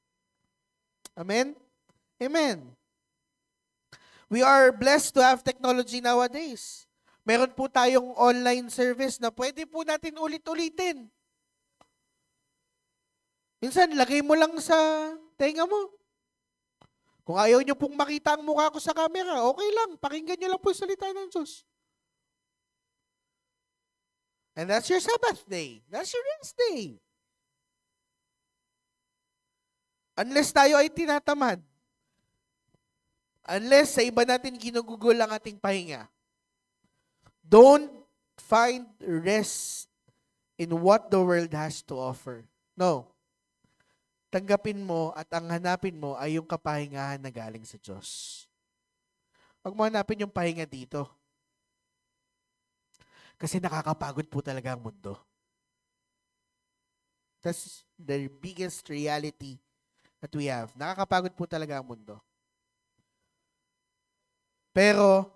Amen? Amen. We are blessed to have technology nowadays. Meron po tayong online service na pwede po natin ulit-ulitin. Minsan, lagay mo lang sa tenga mo. Kung ayaw nyo pong makita ang mukha ko sa camera, okay lang. Pakinggan nyo lang po yung salita ng Diyos. And that's your Sabbath day. That's your rest day. Unless tayo ay tinatamad. Unless sa iba natin ginugugol ang ating pahinga. Don't find rest in what the world has to offer. No. Tanggapin mo at ang hanapin mo ay yung kapahingahan na galing sa Diyos. Huwag mo hanapin yung pahinga dito. Kasi nakakapagod po talaga ang mundo. That's the biggest reality that we have. Nakakapagod po talaga ang mundo. Pero,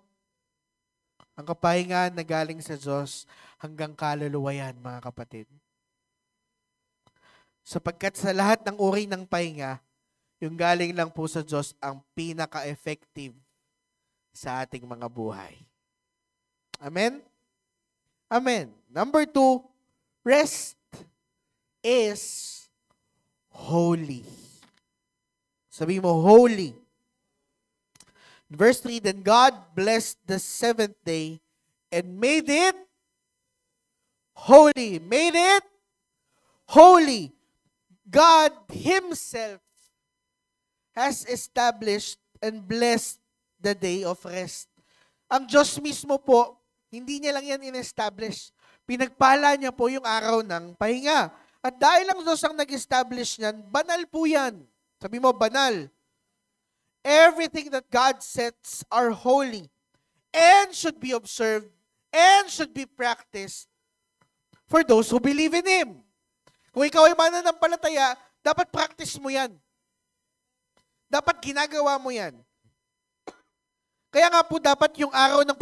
ang kapahingahan na galing sa Diyos hanggang kaluluwa yan, mga kapatid. Sapagkat sa lahat ng uri ng pahinga, yung galing lang po sa Diyos ang pinaka-effective sa ating mga buhay. Amen? Amen. Number 2, rest is holy. Sabi mo, holy. Verse 3, then God blessed the 7th day and made it holy. Made it holy. God Himself has established and blessed the day of rest. Ang Diyos mismo po, hindi niya lang yan in-establish. Pinagpala niya po yung araw ng pahinga. At dahil ang Diyos ang nag-establish niyan, banal po yan. Sabi mo, banal. Everything that God sets are holy and should be observed and should be practiced for those who believe in Him. Kung ikaw ay mananampalataya, dapat practice mo yan. Dapat ginagawa mo yan. Kaya nga po dapat yung araw ng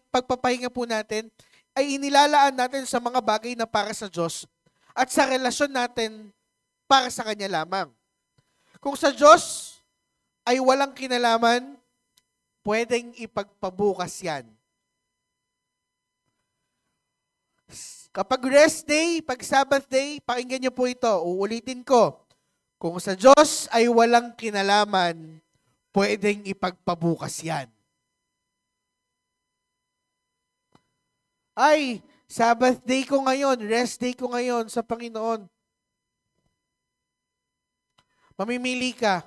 pagpapahinga po natin ay inilalaan natin sa mga bagay na para sa Diyos at sa relasyon natin para sa Kanya lamang. Kung sa Diyos ay walang kinalaman, pwedeng ipagpabukas yan. Kapag rest day, pag Sabbath day, pakinggan niyo po ito, uulitin ko. Kung sa Diyos ay walang kinalaman, pwedeng ipagpabukas yan. Ay, Sabbath day ko ngayon, rest day ko ngayon sa Panginoon. Mamimili ka.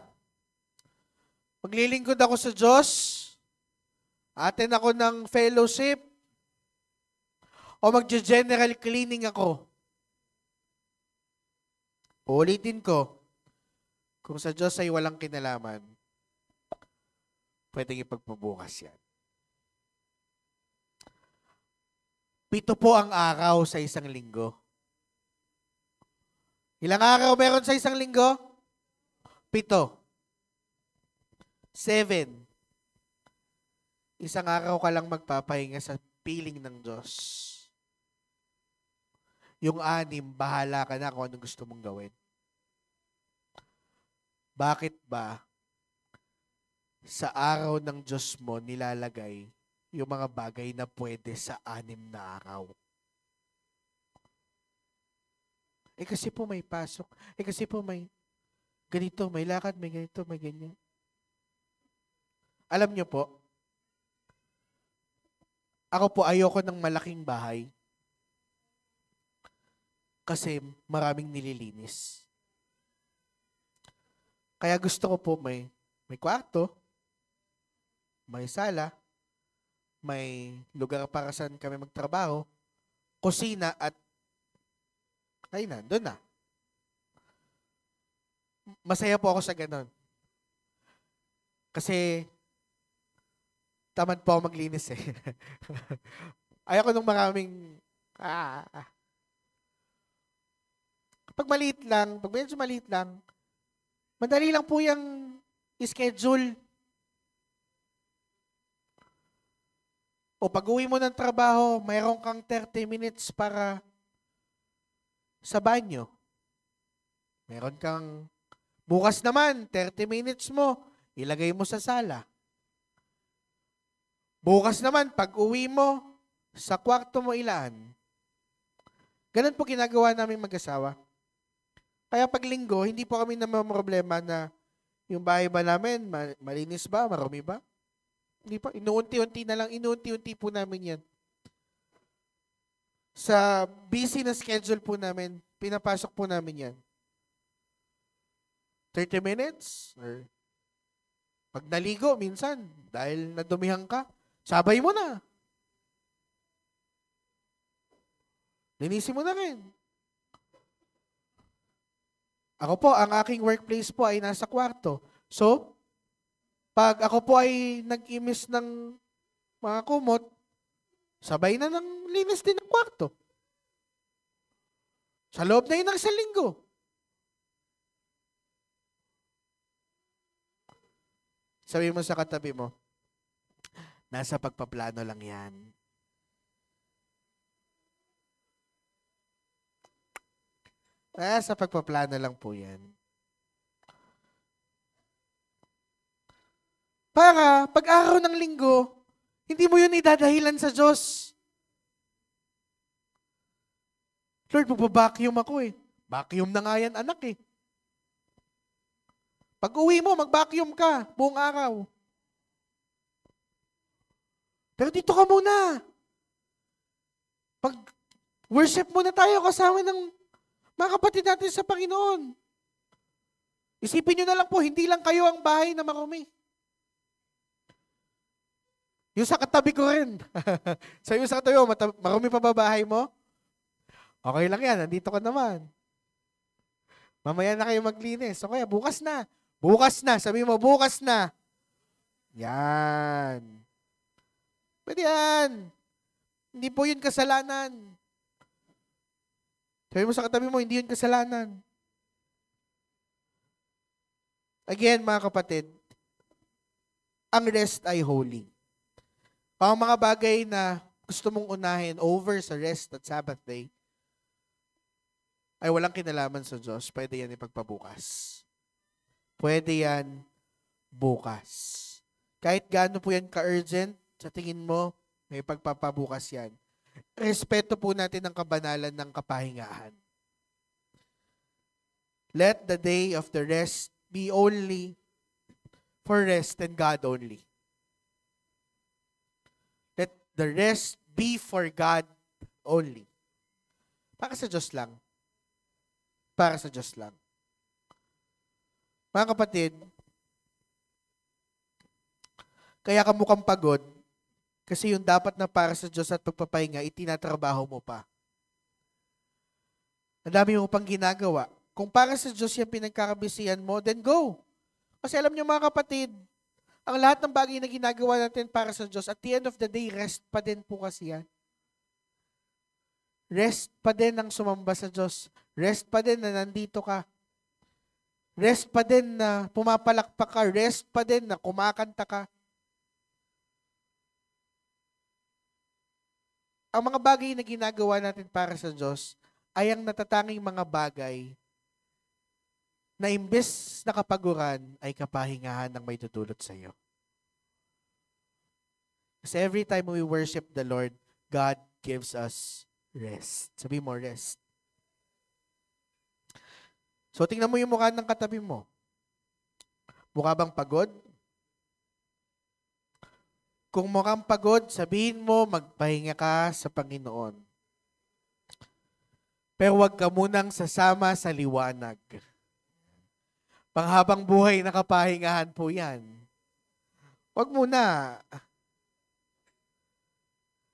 Maglilingkod ako sa Diyos, attend ako ng fellowship, o magje-general cleaning ako. Uulitin ko, kung sa Diyos ay walang kinalaman, pwedeng ipagpabukas yan. 7 po ang araw sa isang linggo. Ilang araw meron sa isang linggo? 7. 7. Isang araw ka lang magpapahinga sa piling ng Diyos. Yung 6, bahala ka na kung anong gusto mong gawin. Bakit ba sa araw ng Diyos mo nilalagay yung mga bagay na pwede sa 6 na araw? Kasi po may pasok. Kasi po may ganito, may lakad, may ganito, may ganyan. Alam nyo po, ako po ayoko ng malaking bahay kasi maraming nililinis. Kaya gusto ko po may kwarto, may sala, may lugar para saan kami magtrabaho, kusina at ay nandun na. Masaya po ako sa ganon. Kasi tamad po ako maglinis eh. Ayoko nung maraming Kapag maliit lang, pag medyo maliit lang, madali lang po yung schedule. O pag-uwi mo ng trabaho, mayroon kang 30 minutes para sa banyo. Meron kang, bukas naman, 30 minutes mo, ilagay mo sa sala. Bukas naman, pag-uwi mo, sa kwarto mo ilaan. Ganun po ginagawa namin mag-asawa. Kaya pag linggo, hindi po kami problema na yung bahay ba namin, malinis ba, marumi ba? Hindi pa, inuunti-unti na lang, inuunti-unti po namin yan. Sa busy na schedule po namin, pinapasok po namin yan. 30 minutes, or pag naligo, minsan, dahil nadumihan ka, sabay mo na. Linisin mo na rin. Ako po, ang aking workplace po ay nasa kwarto. So, pag ako po ay nag-imis ng mga kumot, sabay na ng linis din ng kwarto. Sa loob na yun ng isang linggo. Sabi mo sa katabi mo, nasa pagpaplano lang yan. Nasa pagpaplano lang po yan. Para pag-araw ng linggo, hindi mo yun idadahilan sa Diyos. Lord, magbabacuum ako eh. Vacuum na nga yan, anak eh. Pag uwi mo, mag-vacuum ka buong araw. Pero dito ka muna. Pag-worship muna tayo kasama ng mga kapatid natin sa Panginoon. Isipin nyo na lang po, hindi lang kayo ang bahay na marumi. Yung sa katabi ko rin. Sa iyo sa katabi mo, marumi pa ba bahay mo? Okay lang yan, nandito ka naman. Mamaya na kayo maglinis. So kaya, bukas na. Bukas na. Sabi mo, bukas na. Yan. Pwede yan. Hindi po yun kasalanan. Sabi mo sa katabi mo, hindi yun kasalanan. Again, mga kapatid, ang rest ay holy. Ang mga bagay na gusto mong unahin over sa rest at Sabbath day, ay walang kinalaman sa Diyos, pwede yan ipagpabukas. Pwede yan bukas. Kahit gaano po yan ka-urgent, sa tingin mo, may pagpapabukas yan. Respeto po natin ang kabanalan ng kapahingahan. Let the day of the rest be only for rest and God only. Let the rest be for God only. Para sa Diyos lang. Para sa Diyos lang. Mga kapatid, kaya ka mukhang pagod kasi yung dapat na para sa Diyos at pagpapahinga, itinatrabaho mo pa. Ang dami mo pang ginagawa. Kung para sa Diyos yung pinagkakabisihan mo, then go. Kasi alam niyo mga kapatid, ang lahat ng bagay na ginagawa natin para sa Diyos, at the end of the day, rest pa din po kasi yan. Rest pa din ang sumamba sa Diyos. Rest pa din na nandito ka. Rest pa din na pumapalakpak ka. Rest pa din na kumakanta ka. Ang mga bagay na ginagawa natin para sa Diyos ay ang natatanging mga bagay na imbes na kapaguran ay kapahingahan ng may tutulot sa iyo. Kasi every time we worship the Lord, God gives us rest. Sabi mo, rest. So, tingnan mo yung mukha ng katabi mo. Mukha bang pagod? Kung mukhang pagod, sabihin mo, magpahinga ka sa Panginoon. Pero huwag ka munang sasama sa liwanag. Panghabang buhay na kapahingahan po yan. Huwag muna.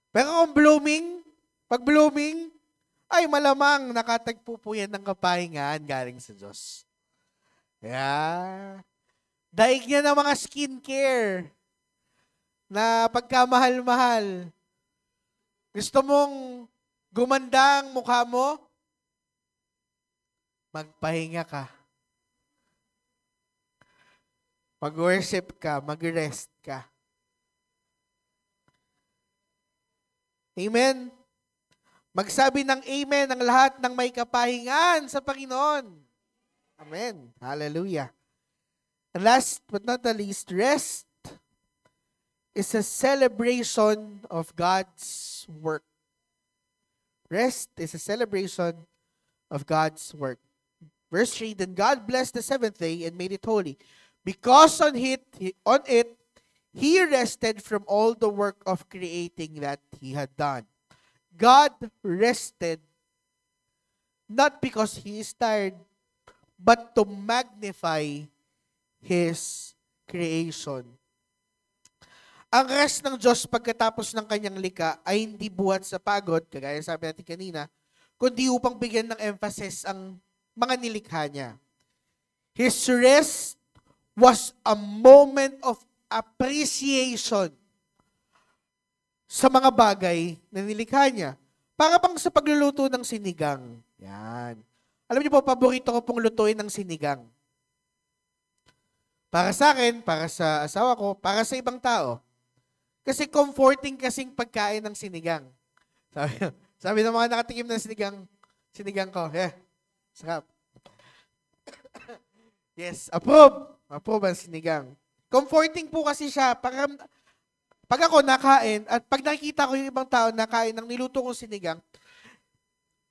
Pero kung pag blooming, ay malamang nakatagpo po yan ng kapahingahan galing sa Diyos. Yeah. Daig niya ng mga skincare na pagkamahal-mahal. Gusto mong gumanda ang mukha mo? Magpahinga ka. Mag-worship ka, mag-rest ka. Amen? Magsabi ng amen ang lahat ng may kapahingahan sa Panginoon. Amen. Hallelujah. And last but not the least, rest is a celebration of God's work. Rest is a celebration of God's work. Verse 3, then God blessed the seventh day and made it holy, because on it, He rested from all the work of creating that He had done. God rested not because He is tired, but to magnify His creation. Ang rest ng Diyos pagkatapos ng kanyang likha ay hindi buhat sa pagod, kagaya sabi natin kanina, kundi upang bigyan ng emphasis ang mga nilikha niya. His rest was a moment of appreciation sa mga bagay na nilikha niya. Para bang sa pagluluto ng sinigang. Yan. Alam niyo po, paborito ko pong lutuin ng sinigang. Para sa akin, para sa asawa ko, para sa ibang tao. Kasi comforting kasing pagkain ng sinigang. Sabi ng mga nakatikim ng sinigang ko, sarap. Yes, approve. Approve ang sinigang. Comforting po kasi siya. Pag ako nakain, at pag nakikita ko yung ibang tao nakain ng niluto kong sinigang,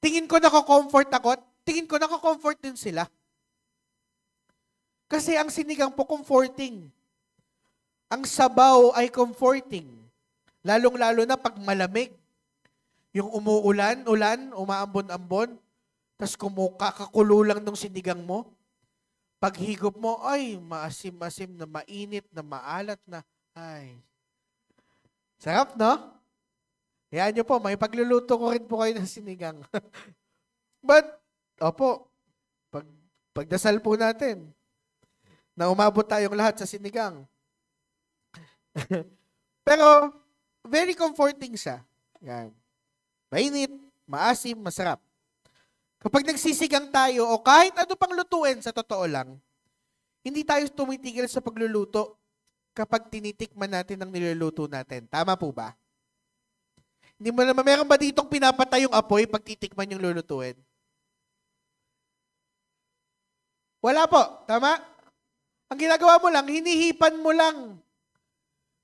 tingin ko nako-comfort ako, tingin ko nako-comfort din sila. Kasi ang sinigang po comforting. Ang sabaw ay comforting. Lalong-lalo na pag malamig. Yung umuulan, umaambon-ambon, tas kakakulo lang ng sinigang mo. Pag higop mo, ay, maasim-asim na mainit, na maalat na, ay. Sarap, no? Hayaan nyo po, may pagluluto ko rin po kayo ng sinigang. But, opo, pagdasal po natin, na umabot tayong lahat sa sinigang. Pero, very comforting siya. Yan. Mainit, maasim, masarap. Kapag nagsisigang tayo, o kahit ano pang lutuin, sa totoo lang, hindi tayo tumitigil sa pagluluto kapag tinitikman natin ang niluluto natin. Tama po ba? Hindi mo naman, meron ba ditong pinapatay yung apoy pag titikman yung lulutuin? Wala po. Tama? Ang ginagawa mo lang, hinihipan mo lang.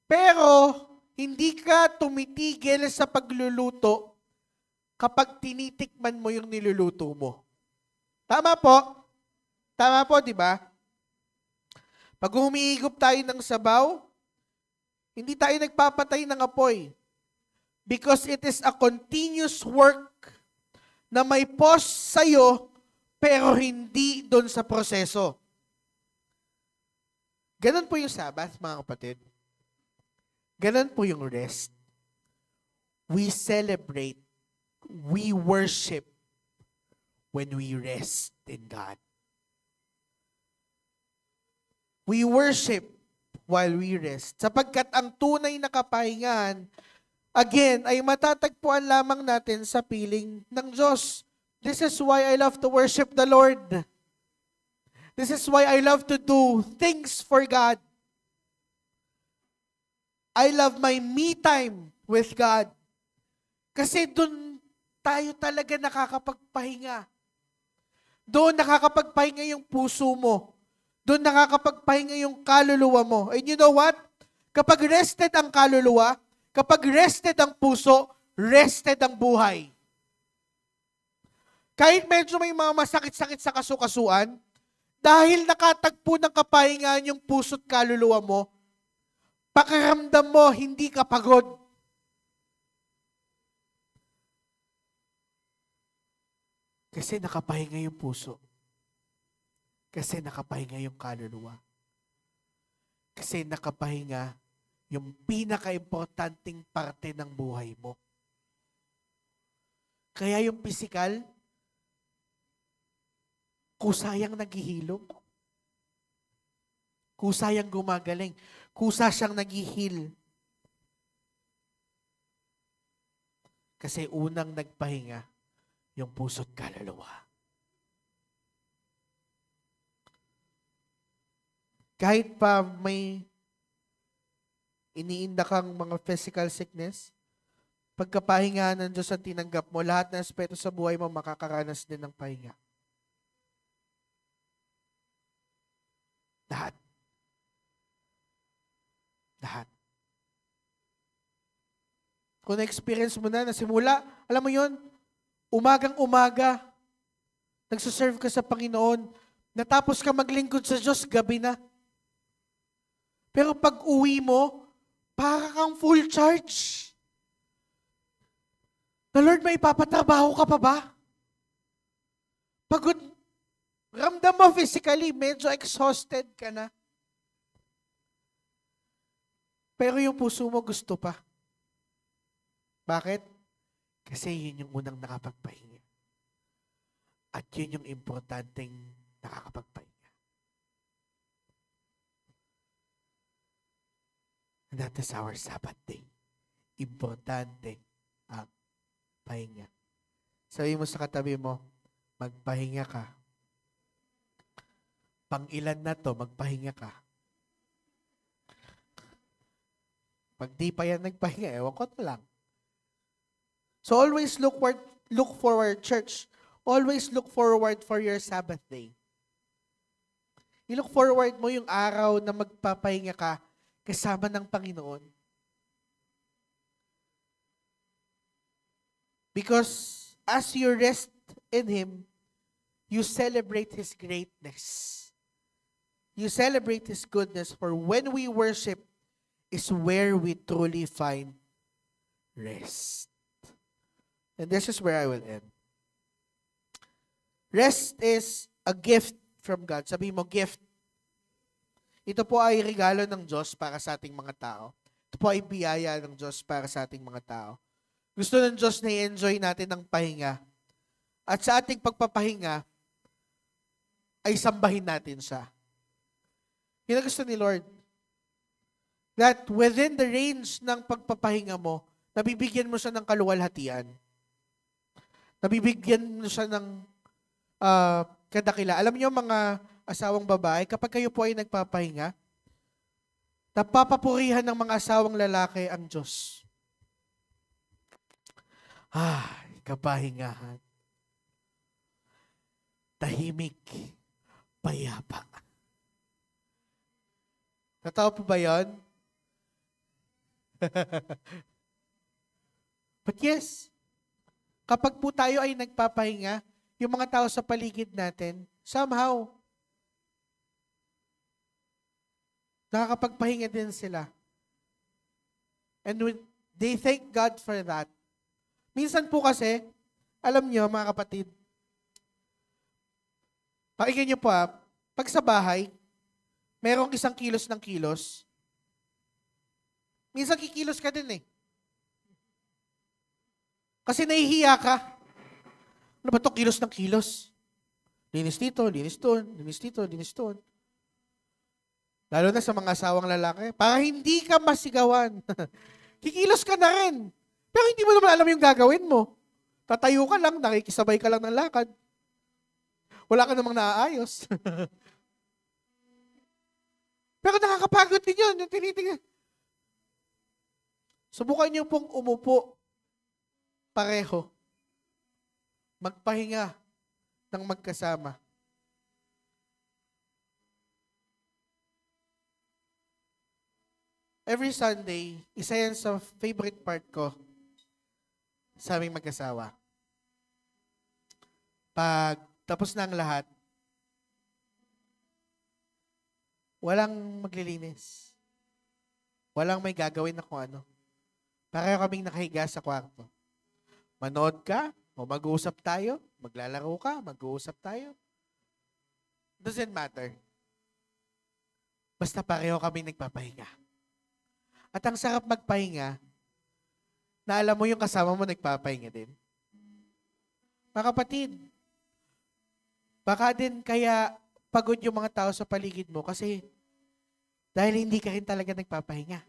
Pero, hindi ka tumitigil sa pagluluto kapag tinitikman mo yung niluluto mo. Tama po? Tama po, di ba? Pag humihigop tayo ng sabaw, hindi tayo nagpapatay ng apoy. Because it is a continuous work na may pause sa'yo, pero hindi doon sa proseso. Ganon po yung Sabbath, mga kapatid. Ganon po yung rest. We celebrate, we worship when we rest in God. We worship while we rest. Sapagkat ang tunay na kapahingahan, again, ay matatagpuan lamang natin sa piling ng Diyos. This is why I love to worship the Lord. This is why I love to do things for God. I love my me time with God. Kasi doon tayo talaga nakakapagpahinga. Doon nakakapagpahinga yung puso mo. Doon nakakapagpahinga yung kaluluwa mo. And you know what? Kapag rested ang kaluluwa, kapag rested ang puso, rested ang buhay. Kahit medyo may mga masakit-sakit sa kasukasuan, dahil nakatagpo ng kapahingaan yung puso't kaluluwa mo, pakiramdam mo, hindi ka pagod. Kasi nakapahinga yung puso. Kasi nakapahinga yung kaluluwa. Kasi nakapahinga yung pinaka-importanting parte ng buhay mo. Kaya yung physical, kusayang naghihilom. Kusayang gumagaling. Kusa siyang naghihil. Kasi unang nagpahinga yung puso't kaluluwa. Kahit pa may iniinda kang mga physical sickness, pagkapahinga ng Diyos ang tinanggap mo, lahat ng aspeto sa buhay mo makakaranas din ng pahinga. Lahat. Lahat. Kung na-experience mo na simula, alam mo yun, umagang-umaga, nagsaserve ka sa Panginoon, natapos ka maglingkod sa Diyos, gabi na. Pero pag uwi mo, para kang full charge. Na Lord, may papatrabaho ka pa ba? Pagod, ramdam mo physically, medyo exhausted ka na. Pero yung puso mo gusto pa. Bakit? Kasi yun yung unang nakapagpahinga. At yun yung importanteng nakakapagpahinga. And that is our Sabbath day. Importante ang pahinga. Sabi mo sa katabi mo, magpahinga ka. Pang-ilan na to, magpahinga ka. Pag di pa yan nagpahinga, ewan ko na lang. So always look forward, church. Always look forward for your Sabbath day. I-look forward mo yung araw na magpapahinga ka kasama ng Panginoon. Because as you rest in Him, you celebrate His greatness. You celebrate His goodness. For when we worship is where we truly find rest. And this is where I will end. Rest is a gift from God. Sabi mo, gift. Ito po ay regalo ng Diyos para sa ating mga tao. Ito po ay biyaya ng Diyos para sa ating mga tao. Gusto ng Diyos na i-enjoy natin ng pahinga. At sa ating pagpapahinga, ay sambahin natin siya. Yun ang gusto ni Lord. That within the range ng pagpapahinga mo, nabibigyan mo siya ng kaluwalhatian. Nabibigyan mo siya ng kadakila. Alam niyo mga asawang babae, kapag kayo po ay nagpapahinga, napapapurihan ng mga asawang lalaki ang Diyos. Kapahingahan. Tahimik. payapa. Totoo po ba yun? But yes, kapag po tayo ay nagpapahinga, yung mga tao sa paligid natin, somehow, nakakapagpahinga din sila. And when they thank God for that. Minsan po kasi, alam nyo mga kapatid, pakinggan nyo po pag sa bahay, merong 1 kilos ng kilos, minsan kikilos ka din eh. Kasi nahihiya ka. Ano ba ito? Kilos ng kilos. Linis dito, linis doon, linis dito, linis doon. Lalo na sa mga asawang lalaki. Para hindi ka masigawan. Kikilos ka na rin. Pero hindi mo naman alam yung gagawin mo. Tatayo ka lang, nakikisabay ka lang ng lakad. Wala ka namang naaayos. Pero nakakapagod din yun, yung tinitingnan. Subukan niyo pong umupo pareho. Magpahinga ng magkasama. Every Sunday, isa yan sa favorite part ko sa aming mag-asawa. Pag tapos na ang lahat, walang maglilinis. Walang may gagawin na kung ano. Pareho kaming nakahiga sa kwarto. Manood ka, o mag-uusap tayo, maglalaro ka, mag-uusap tayo. Doesn't matter. Basta pareho kami nagpapahinga. At ang sarap magpahinga, na alam mo yung kasama mo nagpapahinga din. Mga kapatid, baka din kaya pagod yung mga tao sa paligid mo kasi dahil hindi ka rin talaga nagpapahinga.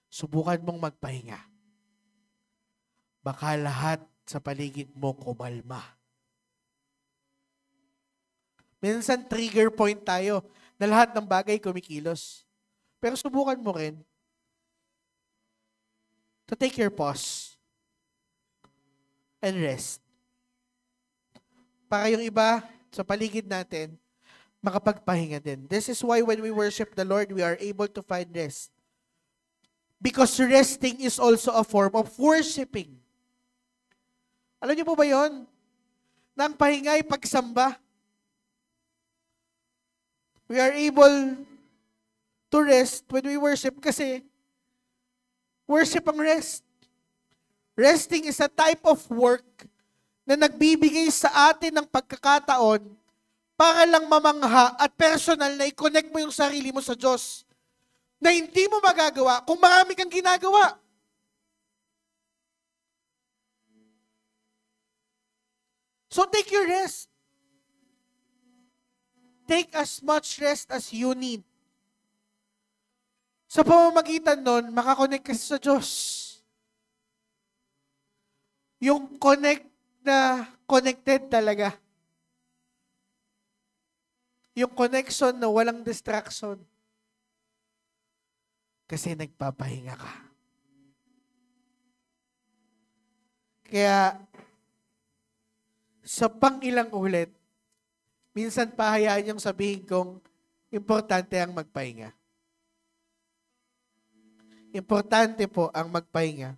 Subukan mong magpahinga. Baka lahat sa paligid mo kumalma. Minsan trigger point tayo na lahat ng bagay kumikilos. Pero subukan mo rin to take your pause and rest. Para yung iba sa paligid natin, makapagpahinga din. This is why when we worship the Lord, we are able to find rest. Because resting is also a form of worshiping. Alam niyo po ba yun? Na ang pahinga ay pagsamba. We are able to rest when we worship kasi worship ang rest. Resting is a type of work na nagbibigay sa atin ng pagkakataon para lang mamangha at personal na i-connect mo yung sarili mo sa Diyos na hindi mo magagawa kung marami kang ginagawa. So take your rest. Take as much rest as you need. Sa pamamagitan nun, makakonect ka sa Diyos. Yung connect na connected talaga. Yung connection na walang distraction. Kasi nagpapahinga ka. Kaya, sa pang-ilang ulit, minsan pahayaan niyong sabihin kong importante ang magpahinga. Importante po ang magpahinga.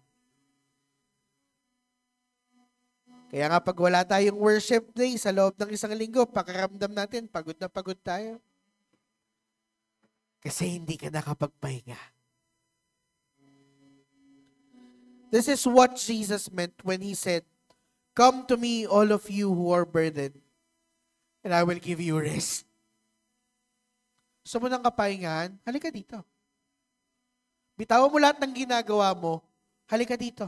Kaya nga pag wala tayong worship day sa loob ng 1 linggo, pakiramdam natin, pagod na pagod tayo. Kasi hindi ka nakapagpahinga. This is what Jesus meant when He said, "Come to me, all of you who are burdened, and I will give you rest." Gusto mo ng kapahingahan? Halika dito. Bitawan mo lahat ng ginagawa mo, halika dito.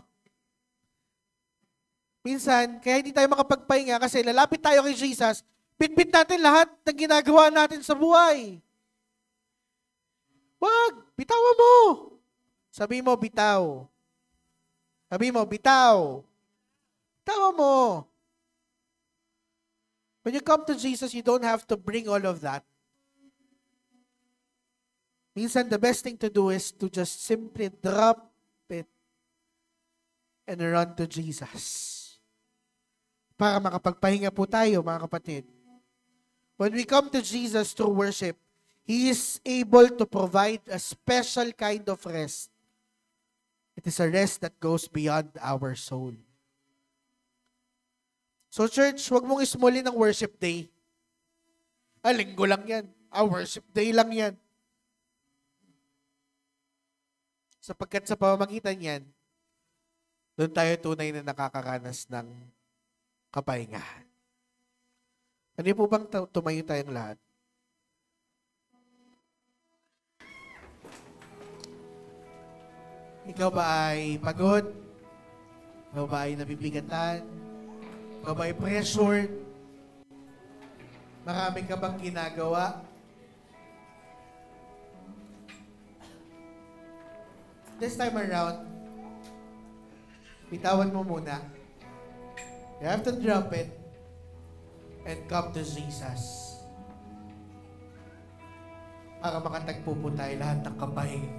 Minsan, kaya hindi tayo makapagpahinga kasi lalapit tayo kay Jesus, bitbit natin lahat ng ginagawa natin sa buhay. Wag, bitawan mo. Sabi mo, bitaw. Sabi mo, bitaw. Bitawan mo. When you come to Jesus, you don't have to bring all of that. Minsan, the best thing to do is to just simply drop it and run to Jesus. Para makapagpahinga po tayo, mga kapatid. When we come to Jesus through worship, He is able to provide a special kind of rest. It is a rest that goes beyond our soul. So church, huwag mong ismulin ng worship day. Linggo lang yan. Worship day lang yan. Sapagkat sa pamamagitan yan, doon tayo tunay na nakakaranas ng kapahingahan. Ano po bang tumayo tayong lahat? Ikaw ba ay pagod? Ikaw ba ay nabibigatan? Ikaw ba ay pressured? Marami ka bang ginagawa? This time around, bitawan mo muna. You have to drop it and come to Jesus. Para makatagpo po tayo lahat ng kapahinga.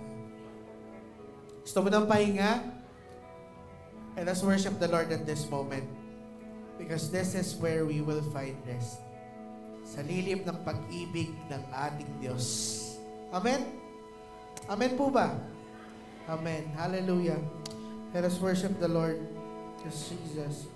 Gusto mo ng pahinga? And let's worship the Lord at this moment. Because this is where we will find rest. Sa lilim ng pag-ibig ng ating Diyos. Amen? Amen po ba? Amen. Hallelujah. Let us worship the Lord as Jesus.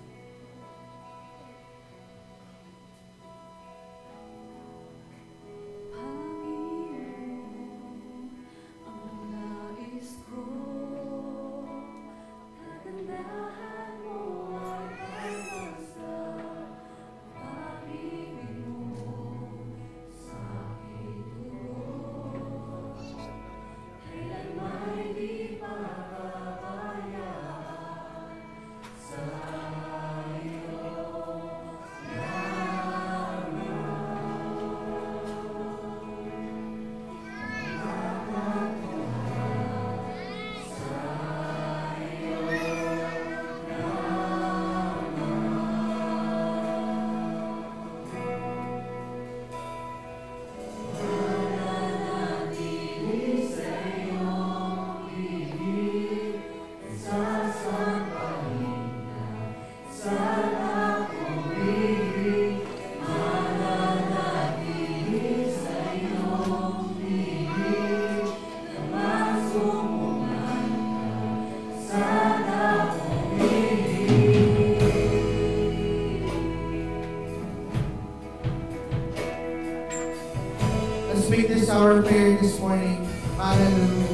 Make this our prayer this morning. Hallelujah.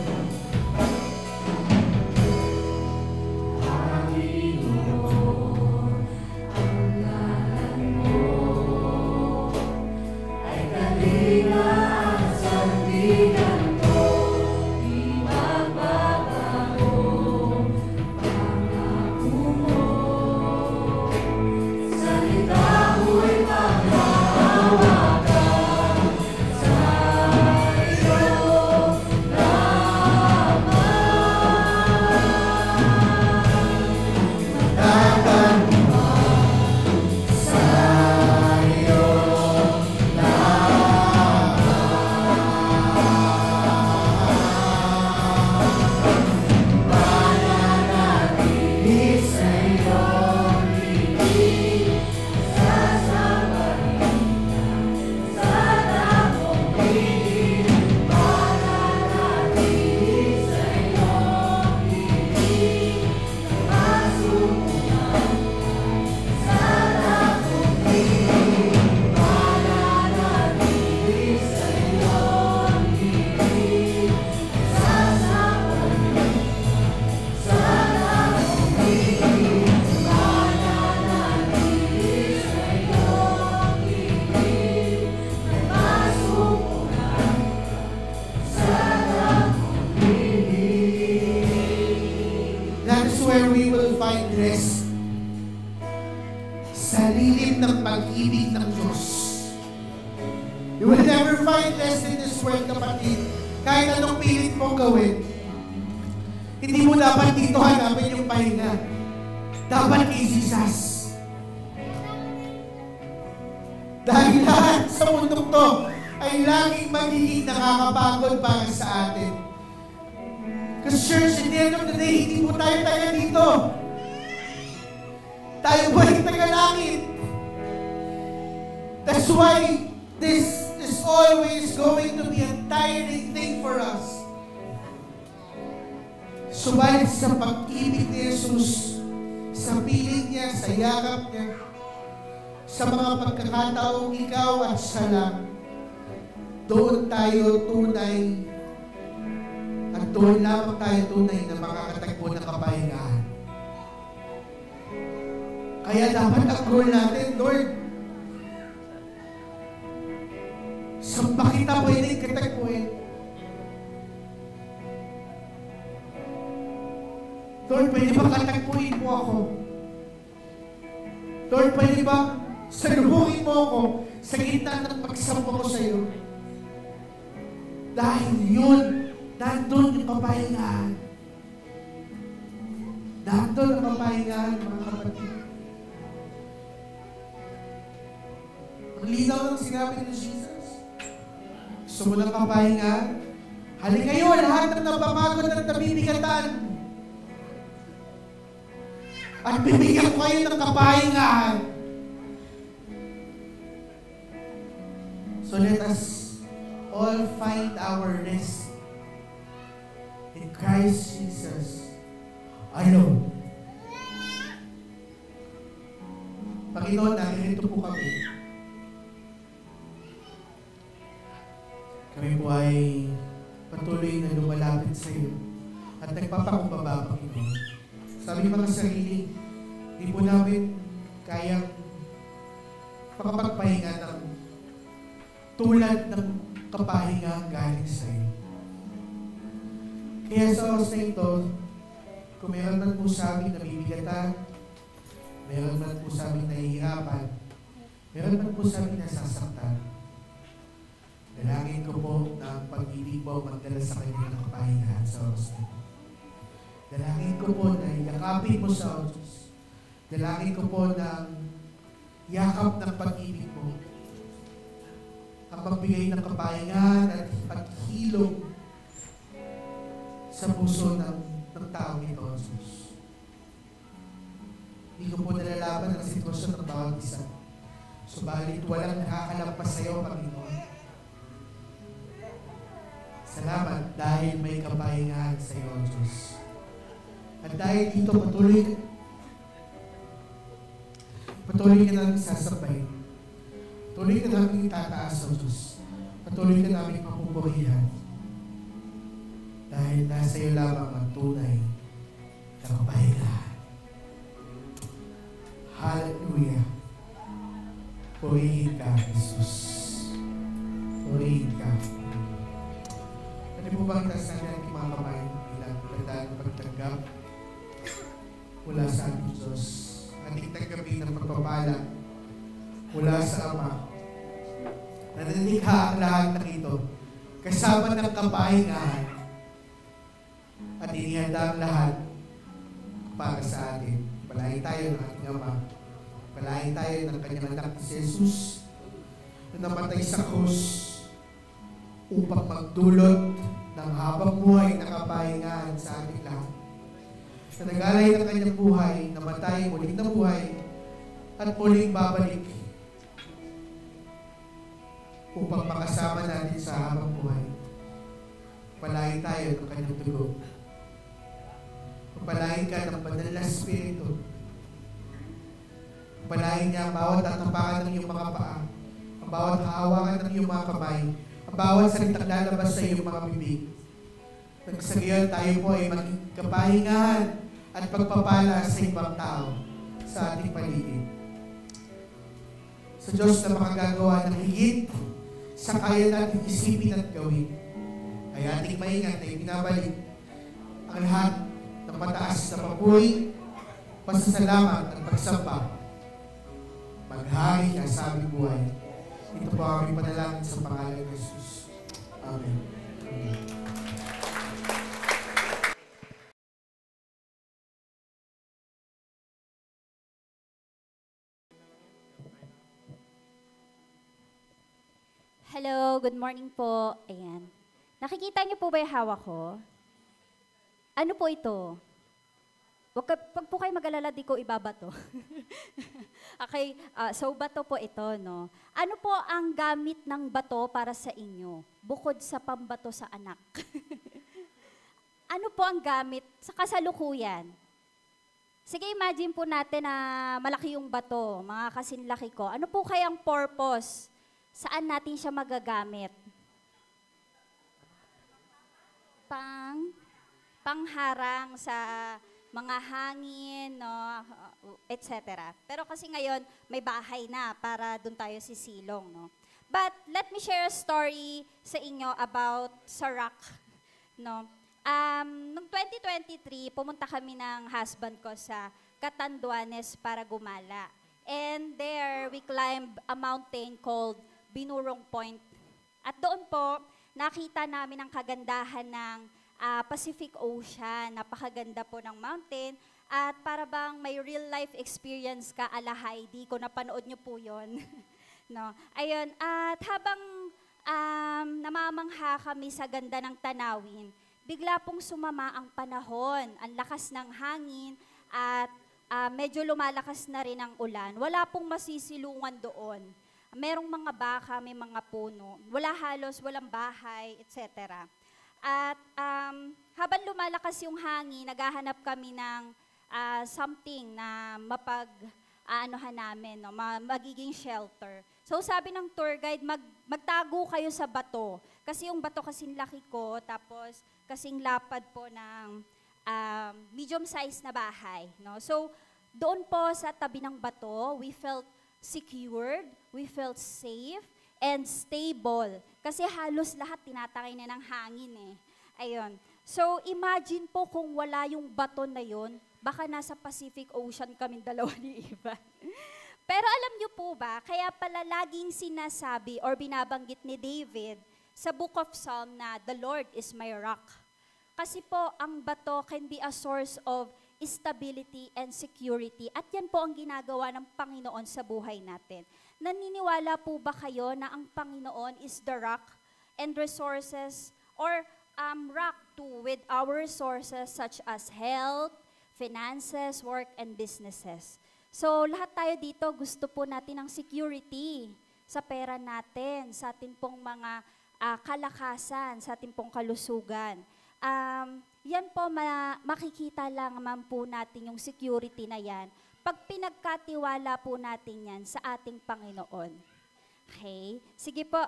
Where we will find rest sa lilim ng pag-ibig ng Diyos. You will never find rest in this world, kapatid. Kahit anong pilit mong gawin, hindi mo dapat dito hanapin yung pahinga. Dapat kay Jesus. Dahil lahat sa mundong to ay laging magiging nakakapagod para sa atin. Kasi church, at the end of the day, hindi po tayo dito. Tayo po ay taga-langit. That's why This is always going to be a tiring thing for us. Subalit sa pag-ibig ni Jesus, sa piling niya, sa yakap niya, sa mga pagkakataong ikaw at siya lang, doon tayo tunay at doon lamang tayo tunay na makakatagpo ng kapahingahan. Kaya dapat ang goal natin, Lord, saan ba kita pwedeng katagpuin? Lord, pwede ba katagpuin mo ako? Lord, pwede ba salubungin mo ako sa gitna ng pagsamba ko sa iyo? Dahil yun, nandun yung kapahingahan. Nandun ang kapahingahan, mga kapatid. Ang linaw ng sinabi ni Jesus. Gusto mo ng kapahingahan? Halika kayo, lahat ng napapagod at nabibigatan. At bibigyan ko kayo ng kapahingahan. So let us all find our rest in Christ Jesus alone. Panginoon, narito po kami. Kami po ay patuloy na lumalapit sa iyo at nagpapakumbaba, Panginoon. Sabi mga sarili, di po namin kayang makapagpahinga ng tulad ng kapahinga galing sa iyo. Kaya sa oras na ito, kung meron man po sa amin nabibigatan, meron man po sa amin nahihirapan, meron man po sa amin nasasaktan, dalangin ko po na ang pag-ibig mo magdala sa kanya ng kapahingahan sa oras na ito. Dalangin ko po na yakapin mo sa Diyos. Dalangin ko po na yakap ng pag-ibig mo ang pagbigay ng kapahingahan at paghilom sa puso ng taong ito, Diyos. Hindi ko po nalalaman ang sitwasyon ng bawat isa. Subalit walang nakakalampas sa iyo, Panginoon. Salamat dahil may kapahingahan sa iyo, Diyos. At dahil dito patuloy ka namin sasabay. Patuloy ka namin itataas, O Diyos. Patuloy ka namin mapupurihan. Dahil nasa iyo lamang ang tunay na kapahingahan. Hallelujah. Purihin ka, Jesus. Purihin ka. Pwede po bang taas natin ang mga kamay bilang pagdaan ng pagtanggap mula sa ating Diyos? Ating tanggapin ng pagpapala mula sa Ama. Nanalikha ang lahat ng ito kasama ng kapahingahan at inihanda ang lahat para sa atin. Palain tayo ng ating Ama. Palain tayo ng kanyang anak na si Jesus na namatay sa krus upang magdulot ng habang buhay na kapahingahan sa ating lahat. Na nag-alay ng kanyang buhay, namatay, muling nabuhay, at muling babalik upang makasama natin sa habang buhay. Palain tayo ng kanyang dugo. Palain ka ng banal na Espiritu. Palain niya ang bawat tatapakan ng iyong mga paa, ang bawat hahawakan ng iyong mga kamay, ang bawat salitang lalabas sa iyong mga bibig. Nagsagiyan tayo po ay maging kapahingahan at pagpapala sa ibang tao sa ating paligid. Sa Diyos na makagagawa ng higit sa kaya natin isipin at gawin, ay ating maingat na ibinabalik ang lahat ng mataas na papuri, pasasalamat at pagsamba. Maghari ka sa aming buhay. Ito po ang aming panalangin sa pangalan ng Jesus. Amen. Amen. Hello, good morning po. Ayan. Nakikita niyo po ba yung hawak ko? Ano po ito? Wag po kayo mag-alala, di ko ibabato. Okay, so bato po ito, no? Ano po ang gamit ng bato para sa inyo? Bukod sa pambato sa anak. Ano po ang gamit sa kasalukuyan? Sige, imagine po natin na malaki yung bato, mga kasinlaki ko. Ano po kayang purpose? Saan natin siya magagamit? Pangharang sa mga hangin, no, etc. Pero kasi ngayon, may bahay na para doon tayo sisilong, no. But let me share a story sa inyo about sa rock, no. Noong 2023, pumunta kami ng husband ko sa Catanduanes para gumala. And there, we climbed a mountain called Binurong Point. At doon po, nakita namin ang kagandahan ng Pacific Ocean. Napakaganda po ng mountain. At para bang may real life experience ka ala Heidi, kung napanood nyo po yun. No? Ayun, at habang namamangha kami sa ganda ng tanawin, bigla pong sumama ang panahon, ang lakas ng hangin, at medyo lumalakas na rin ang ulan. Wala pong masisilungan doon. Merong mga baka, may mga puno. Wala halos, walang bahay, etc. At habang lumalakas yung hangin, naghahanap kami ng something na mapag-aanohan namin, no? Magiging shelter. So sabi ng tour guide, magtago kayo sa bato. Kasi yung bato kasing laki ko, tapos kasing lapad po ng medium size na bahay. No? So doon po sa tabi ng bato, we felt secured, we felt safe, and stable. Kasi halos lahat tinatangay na ng hangin eh. Ayun. So imagine po kung wala yung bato na yun, baka nasa Pacific Ocean kaming dalawa ni Ivan. Pero alam niyo po ba, kaya pala laging sinasabi or binabanggit ni David sa Book of Psalm na the Lord is my rock. Kasi po, ang bato can be a source of stability and security. At yan po ang ginagawa ng Panginoon sa buhay natin. Naniniwala po ba kayo na ang Panginoon is the rock and resources or rock too with our resources such as health, finances, work, and businesses. So lahat tayo dito gusto po natin ng security sa pera natin, sa ating pong mga kalakasan, sa ating pong kalusugan. Yan po, makikita lang naman po natin yung security na yan pag pinagkatiwala po natin yan sa ating Panginoon. Okay? Sige po,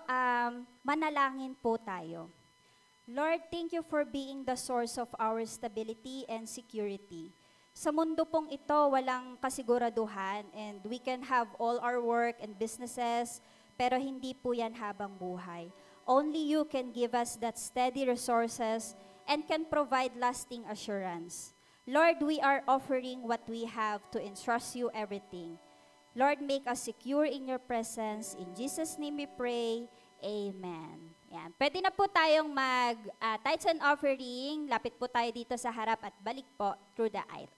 manalangin po tayo. Lord, thank you for being the source of our stability and security. Sa mundo pong ito, walang kasiguraduhan and we can have all our work and businesses, pero hindi po yan habang buhay. Only you can give us that steady resources and can provide lasting assurance. Lord, we are offering what we have to entrust you everything. Lord, make us secure in your presence. In Jesus' name we pray. Amen. Yan. Pwede na po tayong tithes and offering. Lapit po tayo dito sa harap at balik po through the aisle.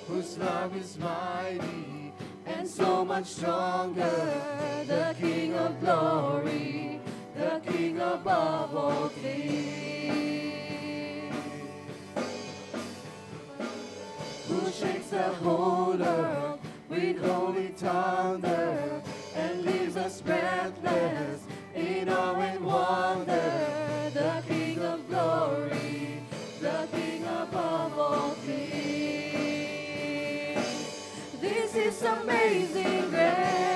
Whose love is mighty and so much stronger, the King of glory, the King above all things, who shakes the whole earth with holy thunder and leaves us breathless in awe and wonder, the King of glory, the King above all things. This is amazing grace.